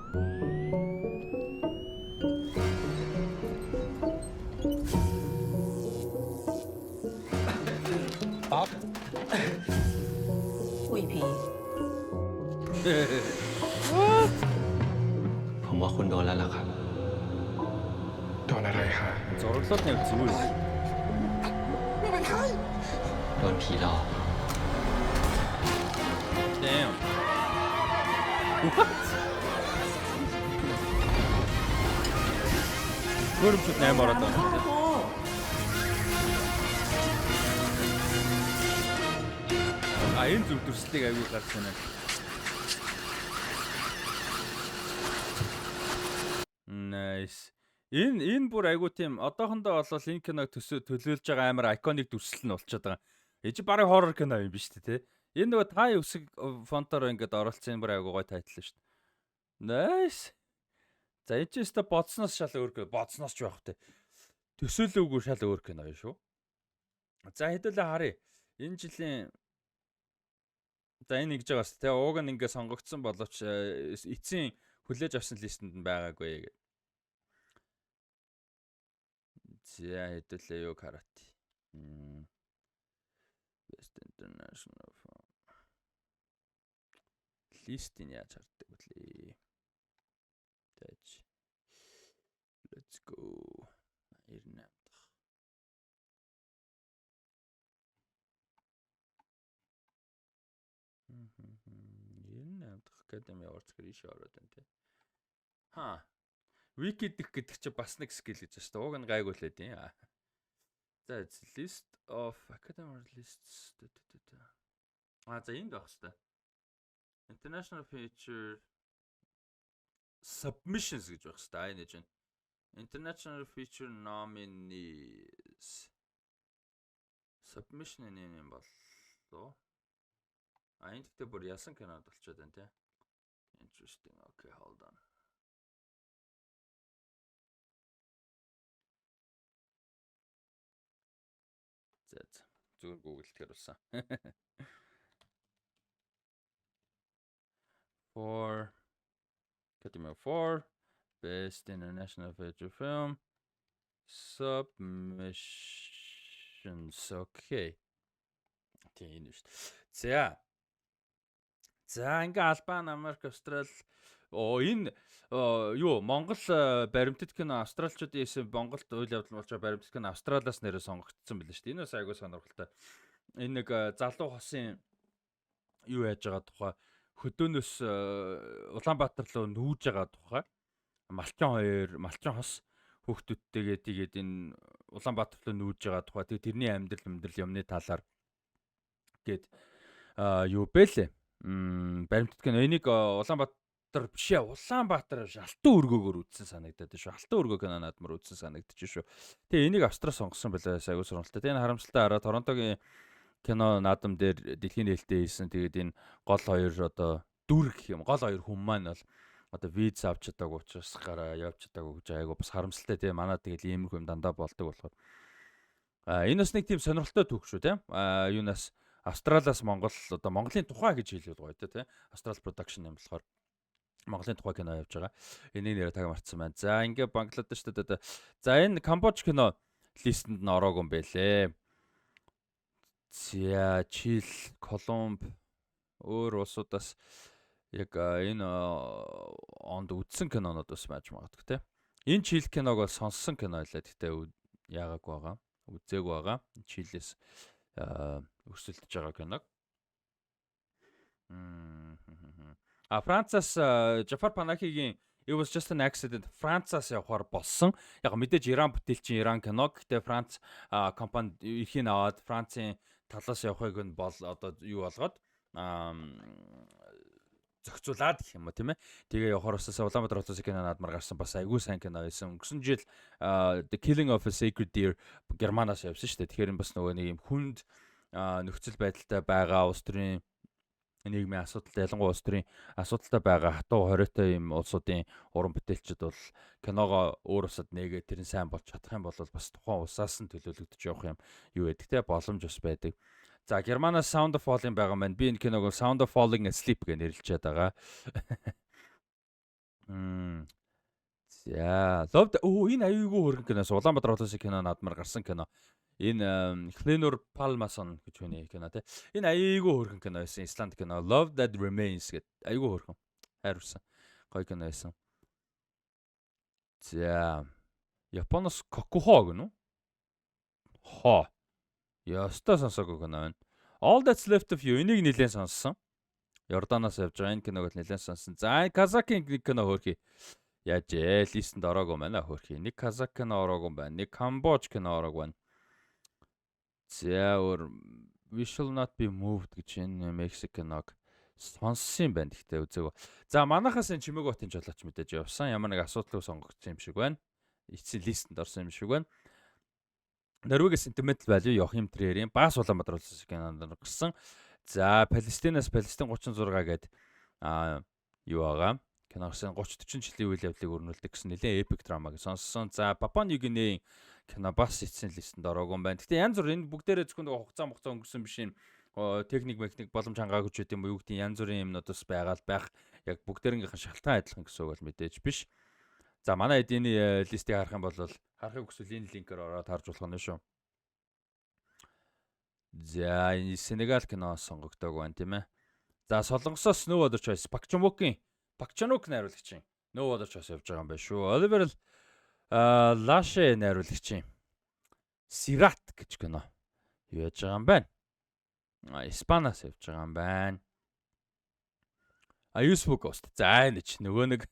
Weepy. ผมว่าคุณโดนแล้วล่ะครับ โดนอะไรฮะ Зураглал нэг зүгээр. นี่เป็นใครโดนผีหลอก Damn. What? Хөрөмчөд 8 ороод байна. Энэ зүвдэрслийг аягүй гарсан байна. Nice. Энэ бүр аягүй тийм одоохондоо болол энэ киног төлөөлж байгаа амар iconic дүрслэл нь болчиход байгаа. Эжи барыг horror кино юм биш үү те. Энэ нөгөө тай үсэг фонтоор ингээд оруулсан бүр аягүй гоё тайтл шүү дээ. Nice. За энэ ч өстө бодсноос шал өөр кино. Бодсноос ч байх те. Төсөөлөөгүй шал өөр кино юм шүү. За хэдүүлээ харъя. Энэ жилийн за энэ гэж байгаа шүү дээ. Ууг нь ингээд сонгогдсон боловч эцсийн хүлээж авсан листэнд нь байгаагүй гэх. За хэдүүлээ юу хараад. Best International Film. Листийн яаж харддаг вэ? Тач. Let's go. 98 дахь. Academy Awards гэрээш ороод байна те. Wikidик гэдэг чинь бас нэг скил гэж байна шүү дээ. Ууг нь гайгүй л ээ. За list of Academy lists. За энд байх шүү дээ. International feature submissions гэж байх шүү дээ. Энэ чинь International feature nominees. Submission юм боллоо. Энд гэдэг бүр ясан кинод болчиход байна те. Interesting. Okay, hold on. Зүгээр Google-д харуулсан. Category 4 Best International Feature Film Submissions. Okay. Тийм шүү. За ингээ Албан, Америк, Австрали, Энэ юу Монгол баримтат кино австралчуудын эсэ Монголд үйл явдал болж байгаа баримтат кино Австралиас нэрээ сонгогдсон билээ шүү дээ. Энэ бас айгүй сонирхолтой. Энэ нэг залуу хосын юу яаж байгаа тухай хөдөөнөөс Улаанбаатар руу нүүж байгаа тухай малчин хос хүүхдүүдтэйгээ тэгээд энэ Улаанбаатар руу нүүж байгаа тухай тэгээд тэрний амьдрал юмны талаар гээд юу бэлээ. Баримтат кино энийг Улаанбаатар алтан өргөөгөр үзсэн санагдаад шүү. Алтан өргөө кино наадмаар үзсэн санагдаж шүү. Тэгээ энийг Австраас сонгосон байлаа айгуу сургалттай. Тэгээ энэ харамсалтай хараа Торонтогийн кино наадам дээр дэлхийн нээлттэй хийсэн. Тэгээд энэ гол хоёр одоо дүр гэх юм. Гол хоёр хүн маань бол одоо виз авч чадаагүй учраас гараа явж чадаагүй гэж айгуу бас харамсалтай тийм. Манай тэгэл иймэрхүү юм дандаа болдог болохоор. Энэ бас нэг тийм сонирхолтой түүх шүү тийм. Юунаас Австралиас Монгол одоо Монголын тухай гэж хэлээд гоё тийм. Австрал production юм болохоор Монголын тухай кино явж байгаа. Энийг нэрээ таг марцсан байна. За ингээ Бангладештад за энэ Камбож кино листэнд нь ороогүй юм байлээ. За Чил, Колумб өөр улсуудаас яг энэ онд үзсэн кинонууд бас байж магадгүй те. Энэ Чил киног бол сонссон кино байлаа. Гэтэ яагаагүй байгаа. Үзээгүй байгаа. Чилээс өрсөлдөж байгаа киног. Францаас Жафар Панахигийн It was just an accident Францаас явахаар болсон. Яг мэдээж Иран бүтээлчин Иран кино. Гэтэ Франц компани эрхийг аваад Францын талаас явахыг нь бол одоо юу болгоод зохицуулаад гэх юм уу тийм ээ. Тэгээ явахаар бас Улаанбаатар хотоос кино наадмаар гарсан бас айгүй сайн кино байсан. Өнгөрсөн жил The Killing of a Sacred Deer Германаас явсан шүү дээ. Тэгэхээр бас нөгөө нэг юм хүнд нөхцөл байдалтай байгаа улс төрийн нийгмийн асуудалтай ялангуяа улс төрийн асуудалтай байгаа хатуу хориотой юм улсуудын уран бүтээлчид бол киногоо өөр усад нээгээд тэр нь сайн болж чадах юм бол бас тухайн улсаас нь төлөөлөгдөж явах юм юу гэдэг те боломж бас байдаг. За Германаас Sound of Falling байгаа маань би энэ киног Sound of Falling Asleep гэж нэрлэжээд байгаа. За энэ аюулгүй хөргөн киноос Улаанбаатар хотоос кино наадмаар гарсан кино. Энэ Хленор Палмасон гэж хүний кино те. Энэ аюулгүй хөргөн кино байсан. Исланд кино Love That Remains гэдэг аюулгүй хөргөн. Хайрсан. Гоё кино байсан. За Японоос Kokuho гэнэ үү? Хоо. Яста сонсоогүй кино байна. All That's Left of You энийг нэлээд сонссон. Йорданоос явж байгаа энэ киног нэлээд сонссон. За Казакийн кино хөөрхий. Яаж листэнд ороогүй байна хөөрхий. Нэг Казак кино ороогүй байна. Нэг Камбож кино ороогүй байна. За We Shall Not Be Moved гэж энэ Мексикног сонссон байна. Гэхдээ үзээгүй. За манайхаас энэ Чимээг хотын жолооч мэдээж явсан. Ямар нэг асуудалгүй сонгогдсон юм шиг байна. Эцсийн листэнд орсон юм шиг байна. Норвегийн Sentimental Value Joachim Trierийн Бас Улаанбаатар улсаас кинонд гарсан. За Палестинаас Палестин 36 гээд юу байгаа. Киносын 30-40 жилийн үйл явдлыг өрнүүлдэг гэсэн нэлээд epic drama гэж сонссон. За Папуа Нью-Гинеийн кино бас эцсийн листэнд ороогүй юм байна. Гэтэ янз бүр энэ бүгдээрээ зөвхөн хугацаа өнгөрсөн биш юм. Техник боломж хангаагүй ч гэдэм юу гэдэг янз бүрийн юмнууд бас байгаад байх. Яг бүгдээрийнх нь шалтгаан адилхан гэсэн үг бол мэдээж биш. За манай эдийн листийг харах юм бол харахыг хүсвэл энэ линкээр ороод харж болох нь шүү. За энэ Сенегал кино сонгогдоогүй байна тийм ээ. За Солонгосоос No Other Choice Park Chan-wook найруулагчийн No Other Choice явж байгаа юм байна шүү. Оливер Лаше найруулагчийн Sirat гэж кино юу яаж байгаа юм байна. Испаниас явж байгаа юм байна. Ayusbu Ghost. За энэ ч нөгөө нэг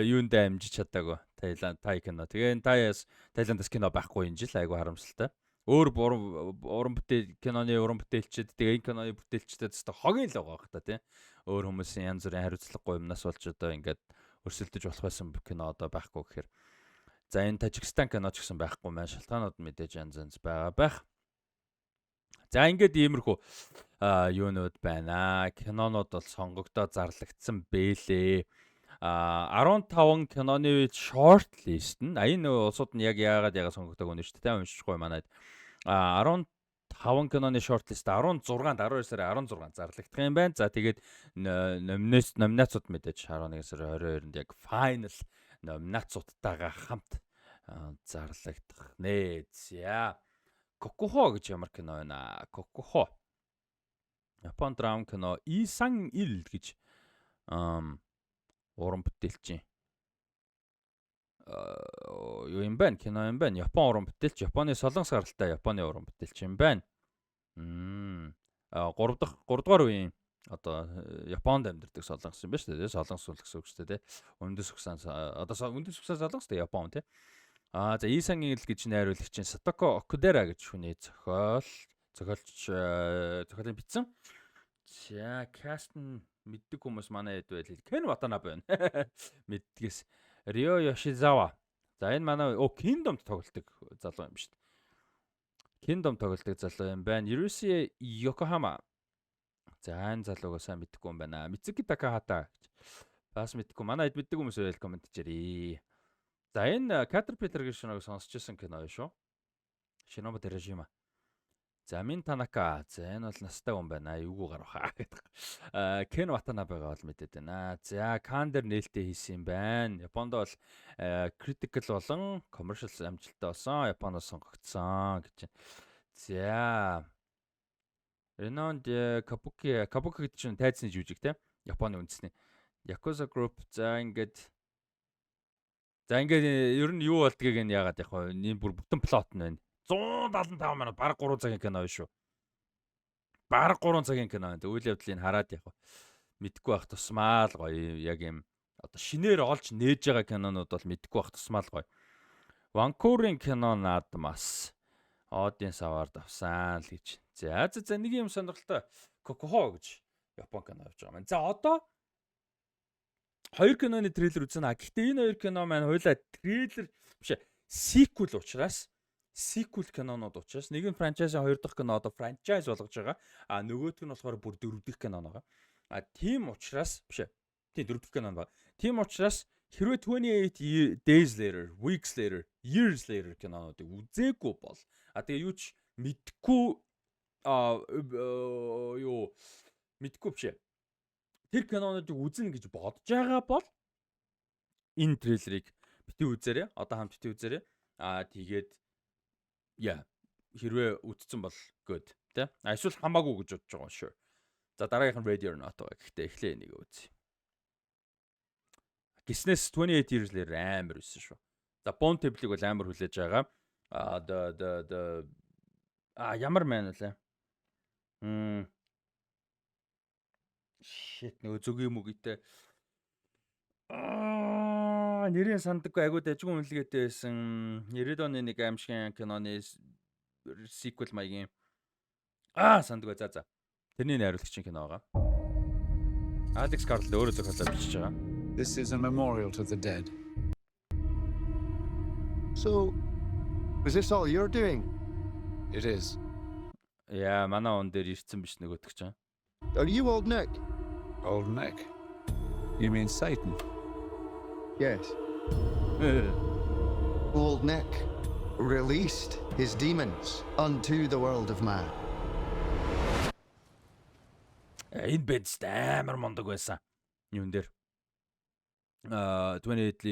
юунд амжиж чадаагүй. Тай кино. Тэгээ энэ Таиландас кино байхгүй энэ жил айгу харамсалтай. Өөр уран бүтээл киноны уран бүтээлчид тэгээ энэ киноны бүтээлчдэд өстой хогийн л байгаа хта тий. Өөр хүмүүсийн янз бүрийн хариуцлагагүй юмнаас болж одоо ингээд өрсөлдөж болох байсан кино одоо байхгүй гэхээр. За энэ Тажикстан кино ч гэсэн байхгүй маань шалтгаанууд мэдээж янз байгаа байх. За ингээд иймэрхүү юунууд байна. Кинонууд бол сонгогдоод зарлагдсан бэлээ. 15 киноны short list нь энэ улсууд нь яг яагаад сонгогдоогүй нь шүү дээ. Уншихгүй манайд. 15 киноны short list 16-нд 12 сарын 16-нд зарлагдах юм байна. За тэгээд номинацууд мэдээж 11 сарын 22-нд яг final номинацуудтайгаа хамт зарлагдах нэ. За Kokuho гэж ямар кино байна? Kokuho. Япон драм кино Исан Ил гэж уран бүтээлчин юу юм байна? Кино юм байна. Япон уран бүтээлч, Японы солонгос гаралтай Японы уран бүтээлч юм байна. 3 дугаар үеийн одоо Японд амьдардаг солонгос юм байна шүү дээ. Солонгос үл гэсэн үг шүү дээ. Өндөс ухсаан одоо өндөс ухсаан солонгос дээ Япон тий. За Исан Гэл гэж найруулагчийн Сатоко Окудера гэж хүний зохиолын бичсэн. За каст нь мэддэг хүмүүс манай хэд байл. Кен Ватанабе байна. Мэддгээс Рио Йошизава. За энэ манай Kingdom-д тоглолдог залуу юм шүү дээ. Kingdom тоглолдог залуу юм байна. Yurushi Yokohama. За энэ залуугаа сайн мэддэггүй юм байна. Mitsuki Takahata гэж. Бас мэддэггүй. Манай хэд мэддэг хүмүүс байл комент хийрээ. За энэ Caterpillar гэж шинийг сонсч ирсэн кино шүү. Shinobu Terajima. За Min Tanaka. За энэ бол настай хүн байна. Юугаар баха гэдэг. Ken Watanabe-га бол мэдээд байна. За Khan дээр нээлттэй хийсэн юм байна. Японд бол critical болон commercial амжилттай болсон. Японоос сонгогдсон гэж байна. За Renowned Kabuki гэдэг чинь тайзны жүжиг те. Японы үндэсний Yakuza Group. За ингээд ер нь юу болдгийг нь яагаад яг энэ бүр бүтэн плот нь байна. 175 минут бараг 3 цагийн кино шүү. Бараг 3 цагийн кино. Үйл явдлыг хараад яг мэдгүй байх тусмаа л гоё. Яг юм одоо шинээр олж нээж байгаа кинонууд бол мэдгүй байх тусмаа л гоё. Ванкуверын кино наадмаас Одинс аваад авсан л гэж. За нэг юм сонирхолтой Кокохо гэж Япон кино явж байгаа маань. За одоо 2 киноны трейлер үзэн. Гэхдээ энэ 2 кино маань хоёлаа трейлер биш сиквел учраас сиквел кинонууд учраас нэг нь франчайзын 2 дахь кино одоо франчайз болгож байгаа. Нөгөөх нь болохоор бүр 4 дахь кино байгаа. Тийм учраас биш. Тийм 4 дахь кино байгаа. Тийм учраас хэрвээ 28 days later, weeks later, years later кинонуудыг үзээгүй бол тэгээ юу ч мэдгүй мэдгүй биш. Тэр кинонуудыг үзнэ гэж бодож байгаа бол энэ трейлерыг бити үзээрэй. Одоо хамт бити үзээрэй. Тэгээд хэрвээ үтцэн бол good тий. Эсвэл хамаагүй гэж бодож байгаа шүү. За дараагийнх нь ready or not байгаа. Гэхдээ эхлээ энийг үзье. Гиснес 28 years later амар байсан шүү. За Bone Table-ыг бол амар хүлээж байгаа. Ямар маань вэ? Shit нөгөө зүг юм үгүйтэй. Нэрийн сандаггүй агуу дажгүй үнэлгээтэй байсан. 90-ад оны нэг аимшигын киноны sequel маягийн сандаггүй за. Тэрний найруулагчийн кино байгаа. Alex Carl өөрөө зохиолоо бичиж байгаа. This is a memorial to the dead. So, is this all you're doing? It is. Яа, манай он дээр ирсэн биш нөгөөдөг чинь. Are you Old Nick? Old Nick? You mean Satan? Yes. Old Nick released his demons unto the world of man. Энэ бэдс амар мондог байсан. Юун дээр 28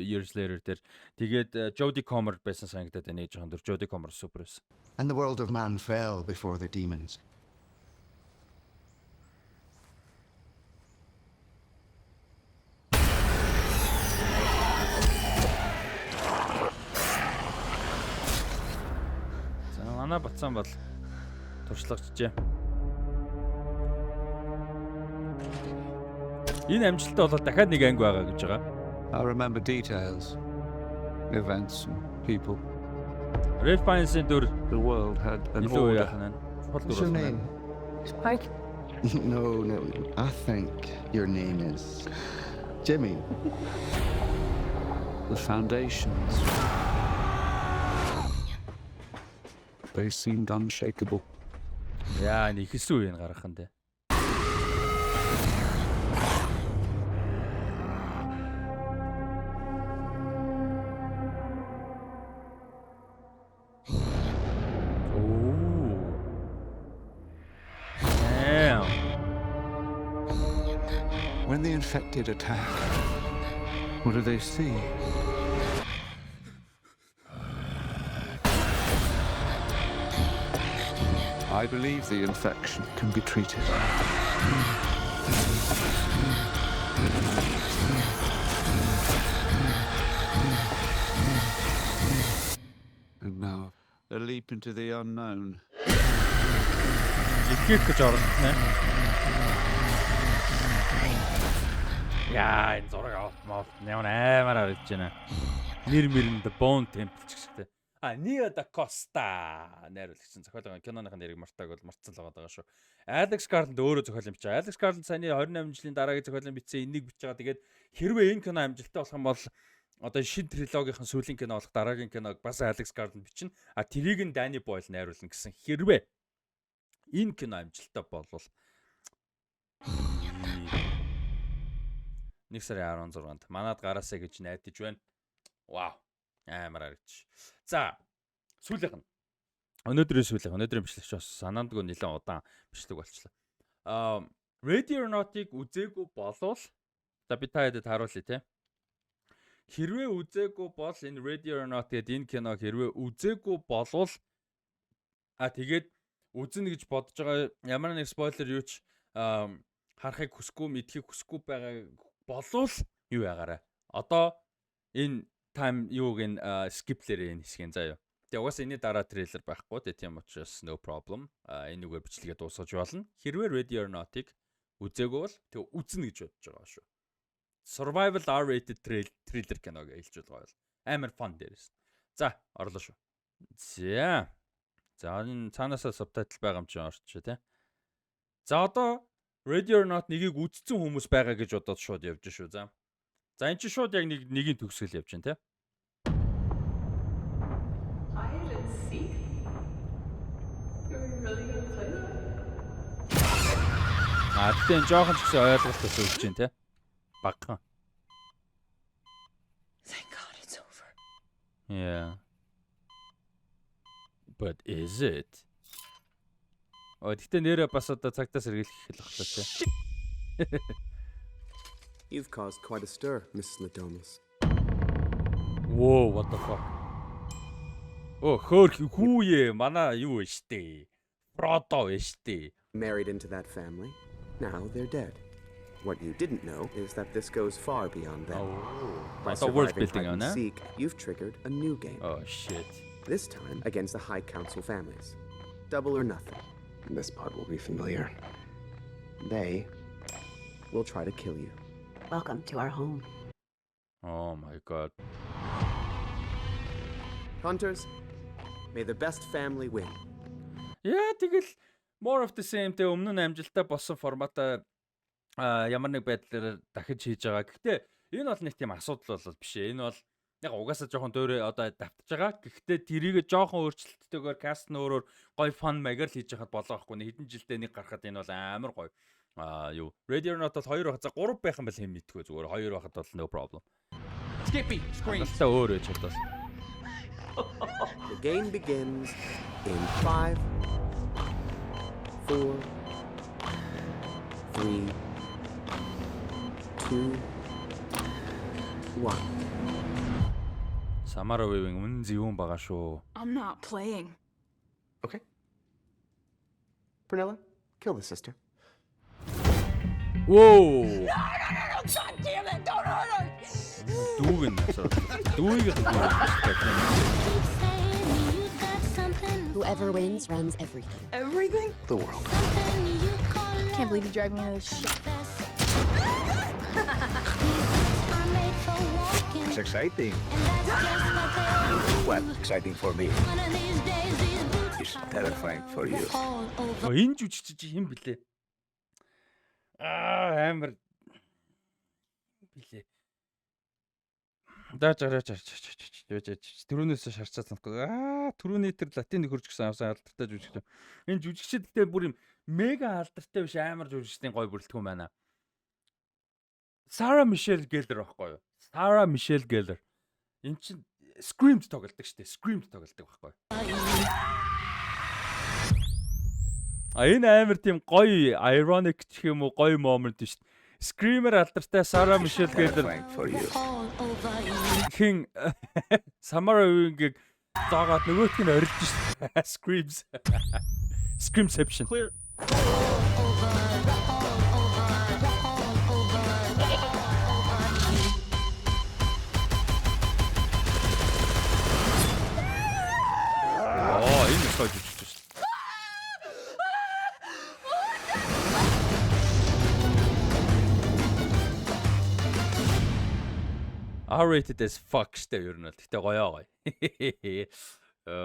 years later дээр тэгээд Jodie Comer байсан санагдаад байна. Жоохон дөр Jodie Comer супер байсан. And the world of man fell before the demons. Манай бацсан бол туршлагачжээ. Энэ амжилттай болоод дахиад нэг анги байгаа гэж байгаа. I remember details, events and people. Ralph Fiennes-ийн дүр The world had an order. What's your name? Spike. No. I think your name is Jimmy. The foundations. They seemed unshakable. Яа, энэ ихсэн үеийг гаргах нь дээ. When the infected attack, what do they see? I believe the infection can be treated. unknown now. A leap into the unknown. Итгэх гэж оролцсон ээ. Яа, энэ зураг авт нявн аймаар харагдаж байна. Нэр the Bone Temple ч гэхтэй. Nia da Costa найруулагчсан зохиолын киноныхын нэрийг мартааг бол мартсан л байгаа шүү. Alex Garland өөрөө зохиолын бичээ. Alex Garland саяны 28 жилийн дараагийн зохиолын бичсэн энийг бичиж байгаа. Тэгээд хэрвээ энэ кино амжилттай болох юм бол одоо шинэ трилогийн сүүлийн кино болох дараагийн киног бас Alex Garland бичнэ. Тэрийг нь Danny Boyle найруулна гэсэн. Хэрвээ энэ кино амжилттай болвол 1 сарын 16-нд манад гараасаа гэж найдаж байна. Вау. Амар харагч. За, сүүлийнх нь. Өнөөдрийн бичлэгч бас санаандгүй нэлээд удаан бичлэг болчихлоо. Ready or Not-ыг үзээгүй болвол за би та хэдэд харуулъя те. Хэрвээ үзээгүй бол энэ Ready or Not гэдэг энэ киног хэрвээ үзээгүй болвол тэгээд үзнэ гэж бодож байгаа ямар нэг спойлер юу ч харахыг хүсэхгүй, мэдхийг хүсэхгүй байгаа болвол юу ягаарай. Одоо энэ time юуг ин скиплэр энэ хэсгийн заяа. Тэгээ угаасаа энэ дараа трейлер байхгүй тийм учраас no problem. Энэ үгээр бичлэгээ дуусгаж болно. Хэрвээ Ready or Not-ыг үзээгүй бол тэг үзнэ гэж бодож байгаа шүү. Survival R-rated thriller киног хэлж байгаа бол амар fun дээрээс. За, орлоо шүү. За энэ цаанаасаа subtitle байгаа юм чинь орчих тий. За одоо Ready or Not нэгийг үзсэн хүмүүс байгаа гэж бодоод шууд явж шүү. За энэ чинь шууд яг нэгийн төгсгөл явж байна тий. Тэгтээ жоохон ч гэсэн ойлголттой суулж байна тий. Багхан. Thank God it's over. Yeah. But is it? Тэгтээ нэрээ бас одоо цагтаа сэргийлэх хэл багтаа тий. You've caused quite a stir, Mrs. Ladomas. Whoa, what the fuck? Хөөе, манай юу вэ штэ? Фродо вэ штэ? Married into that family. Now they're dead. What you didn't know is that this goes far beyond that. By surviving hide and seek, you've triggered a new game. Oh shit. This time against the High Council families. Double or nothing. This part will be familiar. They will try to kill you. Welcome to our home. Oh my god. Hunters, may the best family win. Яа тэгэл more of the same тэ өмнө нь амжилттай болсон форматаа ямар нэг байдлаар дахиж хийж байгаа. Гэхдээ энэ бол нэг тийм асуудал бол биш ээ. Энэ бол яг угаасаа жоохон дөөрөө одоо давтаж байгаа. Гэхдээ тэрийг жоохон өөрчлөлттэйгээр каст нь өөрөөр гоё фан маягаар л хийж яхад болоо байхгүй. Хэдэн жилдээ нэг гарахад энэ бол амар гоё. Юу Ready or Not бол 2 байхад за 3 байх юм бол хэм мэдгүй зүгээр 2 байхад бол no problem. Skippy screen. Та өөрөө ч бодвол. The game begins in 5, 4, 3, 2, 1. Samara Weaving үнэн зөвөн байгаа шүү. I'm not playing. Okay. Brunella, kill the sister. Whoa! No! God damn it! Don't hurt her! Whoever wins runs everything. Everything? The world. Can't believe you dragged me into this shit. It's exciting. Well, exciting for me. It's terrifying for you. Энэ жүжигч юм блэ? Амар билээ. Түрүүнээс шарчаад санахгүй. Түрүүний тэр латин хөрж гисэн авсан алдартай жүжигч. Энэ жүжигчд гэдэг бүр юм мега алдартай биш амар жүжигчдийн гой бүрэлдэхүүн байна. Sarah Michelle Gellar байхгүй юу? Sarah Michelle Gellar. Энд чинь Scream-д тоглодог шүү дээ. Scream-д тоглодог байхгүй юу? Энэ амар тийм гоё ironic гэх юм уу гоё момент шүү дээ. Screamer алдартай Sarah Michelle Gellar хин Samara Weaving-ийг заагаад нөгөөх нь орилж шүү дээ. Screams. Screamception. Clear. энэ сойж үжиж шүү. R-rated as fuck штэ ер нь бол. Гэтэ гоё.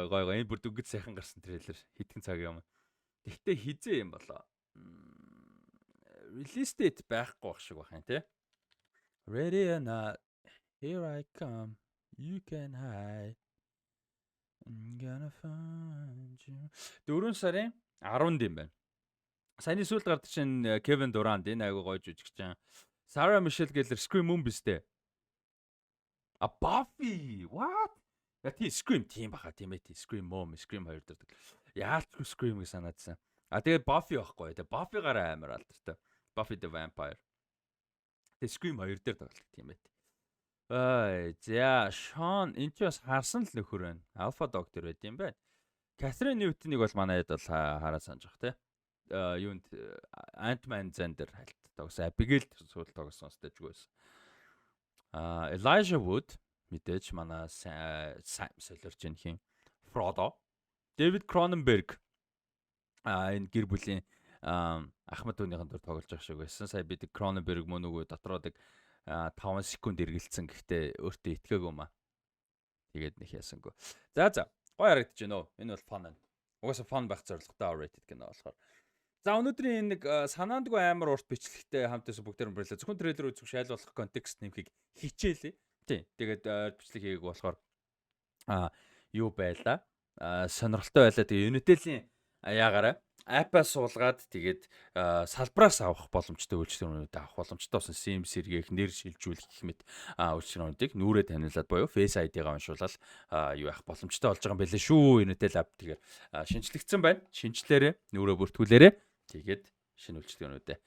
Гоё. Энэ бүр дүгд сайхан гарсан трейлер. Хэдхэн цаг юм. Гэтэ хизээ юм болоо. Release date байхгүй байх шиг байна тий. Ready or not, here I come. You can hide. I'm gonna find you. 4 сарын 10-нд юм байна. Саяны сүүлд гардаг чинь Kevin Durant энэ айгуу гоё жүжигчин. Sarah Michelle Gellar Scream юм бистэ. А Buffy what? Тийм Scream тийм баха тийм ээ тийм Scream мом Scream 2 дэрдэг. Яалчгүй Scream гэж санаадсан. А тэгээд Buffy байхгүй. Тэгээд Buffy-гаараа амар алдартай. Buffy the Vampire. Тэгээд Scream 2 дээр тоглолт тийм ээ. За Sean энэ ч бас харсан л нөхөр байна. Alpha Doctor байт юм байна. Catherine Newton-ыг бол манайд бол хараа санаж байгаа те. Юунд Ant-Man Zender хальт тогсон. Abigail сүүл тогсон стэжгүйс. Elijah Wood мэдээж манай солирч ин хин Frodo. David Cronenberg энэ гэр бүлийн Ахмад түүнийхэн дор тоглож байгаа шиг байсан. Сая бид Cronenberg мөн үгүй дотроо 5 секунд эргэлцсэн гэхдээ өөртөө итгээгүй юм аа. Тэгээд нэг ясангүй. За гоё харагдаж байна уу? Энэ бол fun байна. Угаасаа fun байх зорилготой R-rated кино болохоор. За өнөөдрийн нэг санаандгүй амар урт бичлэгтэй хамтаас бүгдээр бэлээ. Зөвхөн трейлер үзэх шайлуулах контекст нэмхийг хичээлээ. Тийм. Тэгээд бичлэг хийгээг болохоор юу байла? Сонирхолтой байлаа. Тэгээ Unitel-ийн яагаараа аппаа суулгаад тэгээд салбараас авах боломжтой үйлчлэгчнүүд авах боломжтой болсон SIM сэргээх, нэр шилжүүлэх гэх мэт үйлчлэгчнүүдийг нүрээ таниулаад боيو Face ID-гаа уншуулаад юу авах боломжтой болж байгаа юм байлээ шүү. Unitel app тэгэхээр шинжлэгдсэн байна. Шинжлээрээ нүрээ бүртгүүлээрээ тэгээд шинэ үйлчлэгчнүүдээ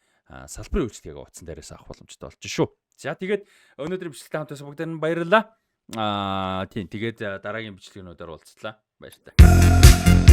салбарын үйлчлэгийг утсан дээрээс авах боломжтой болж шүү. За тэгээд өнөөдрийн бичлэгтэй хамтаас бүгдээр нь баярлалаа. Тийм тэгээд дараагийн бичлэгнүүдээр уулзлаа. Баярлалаа.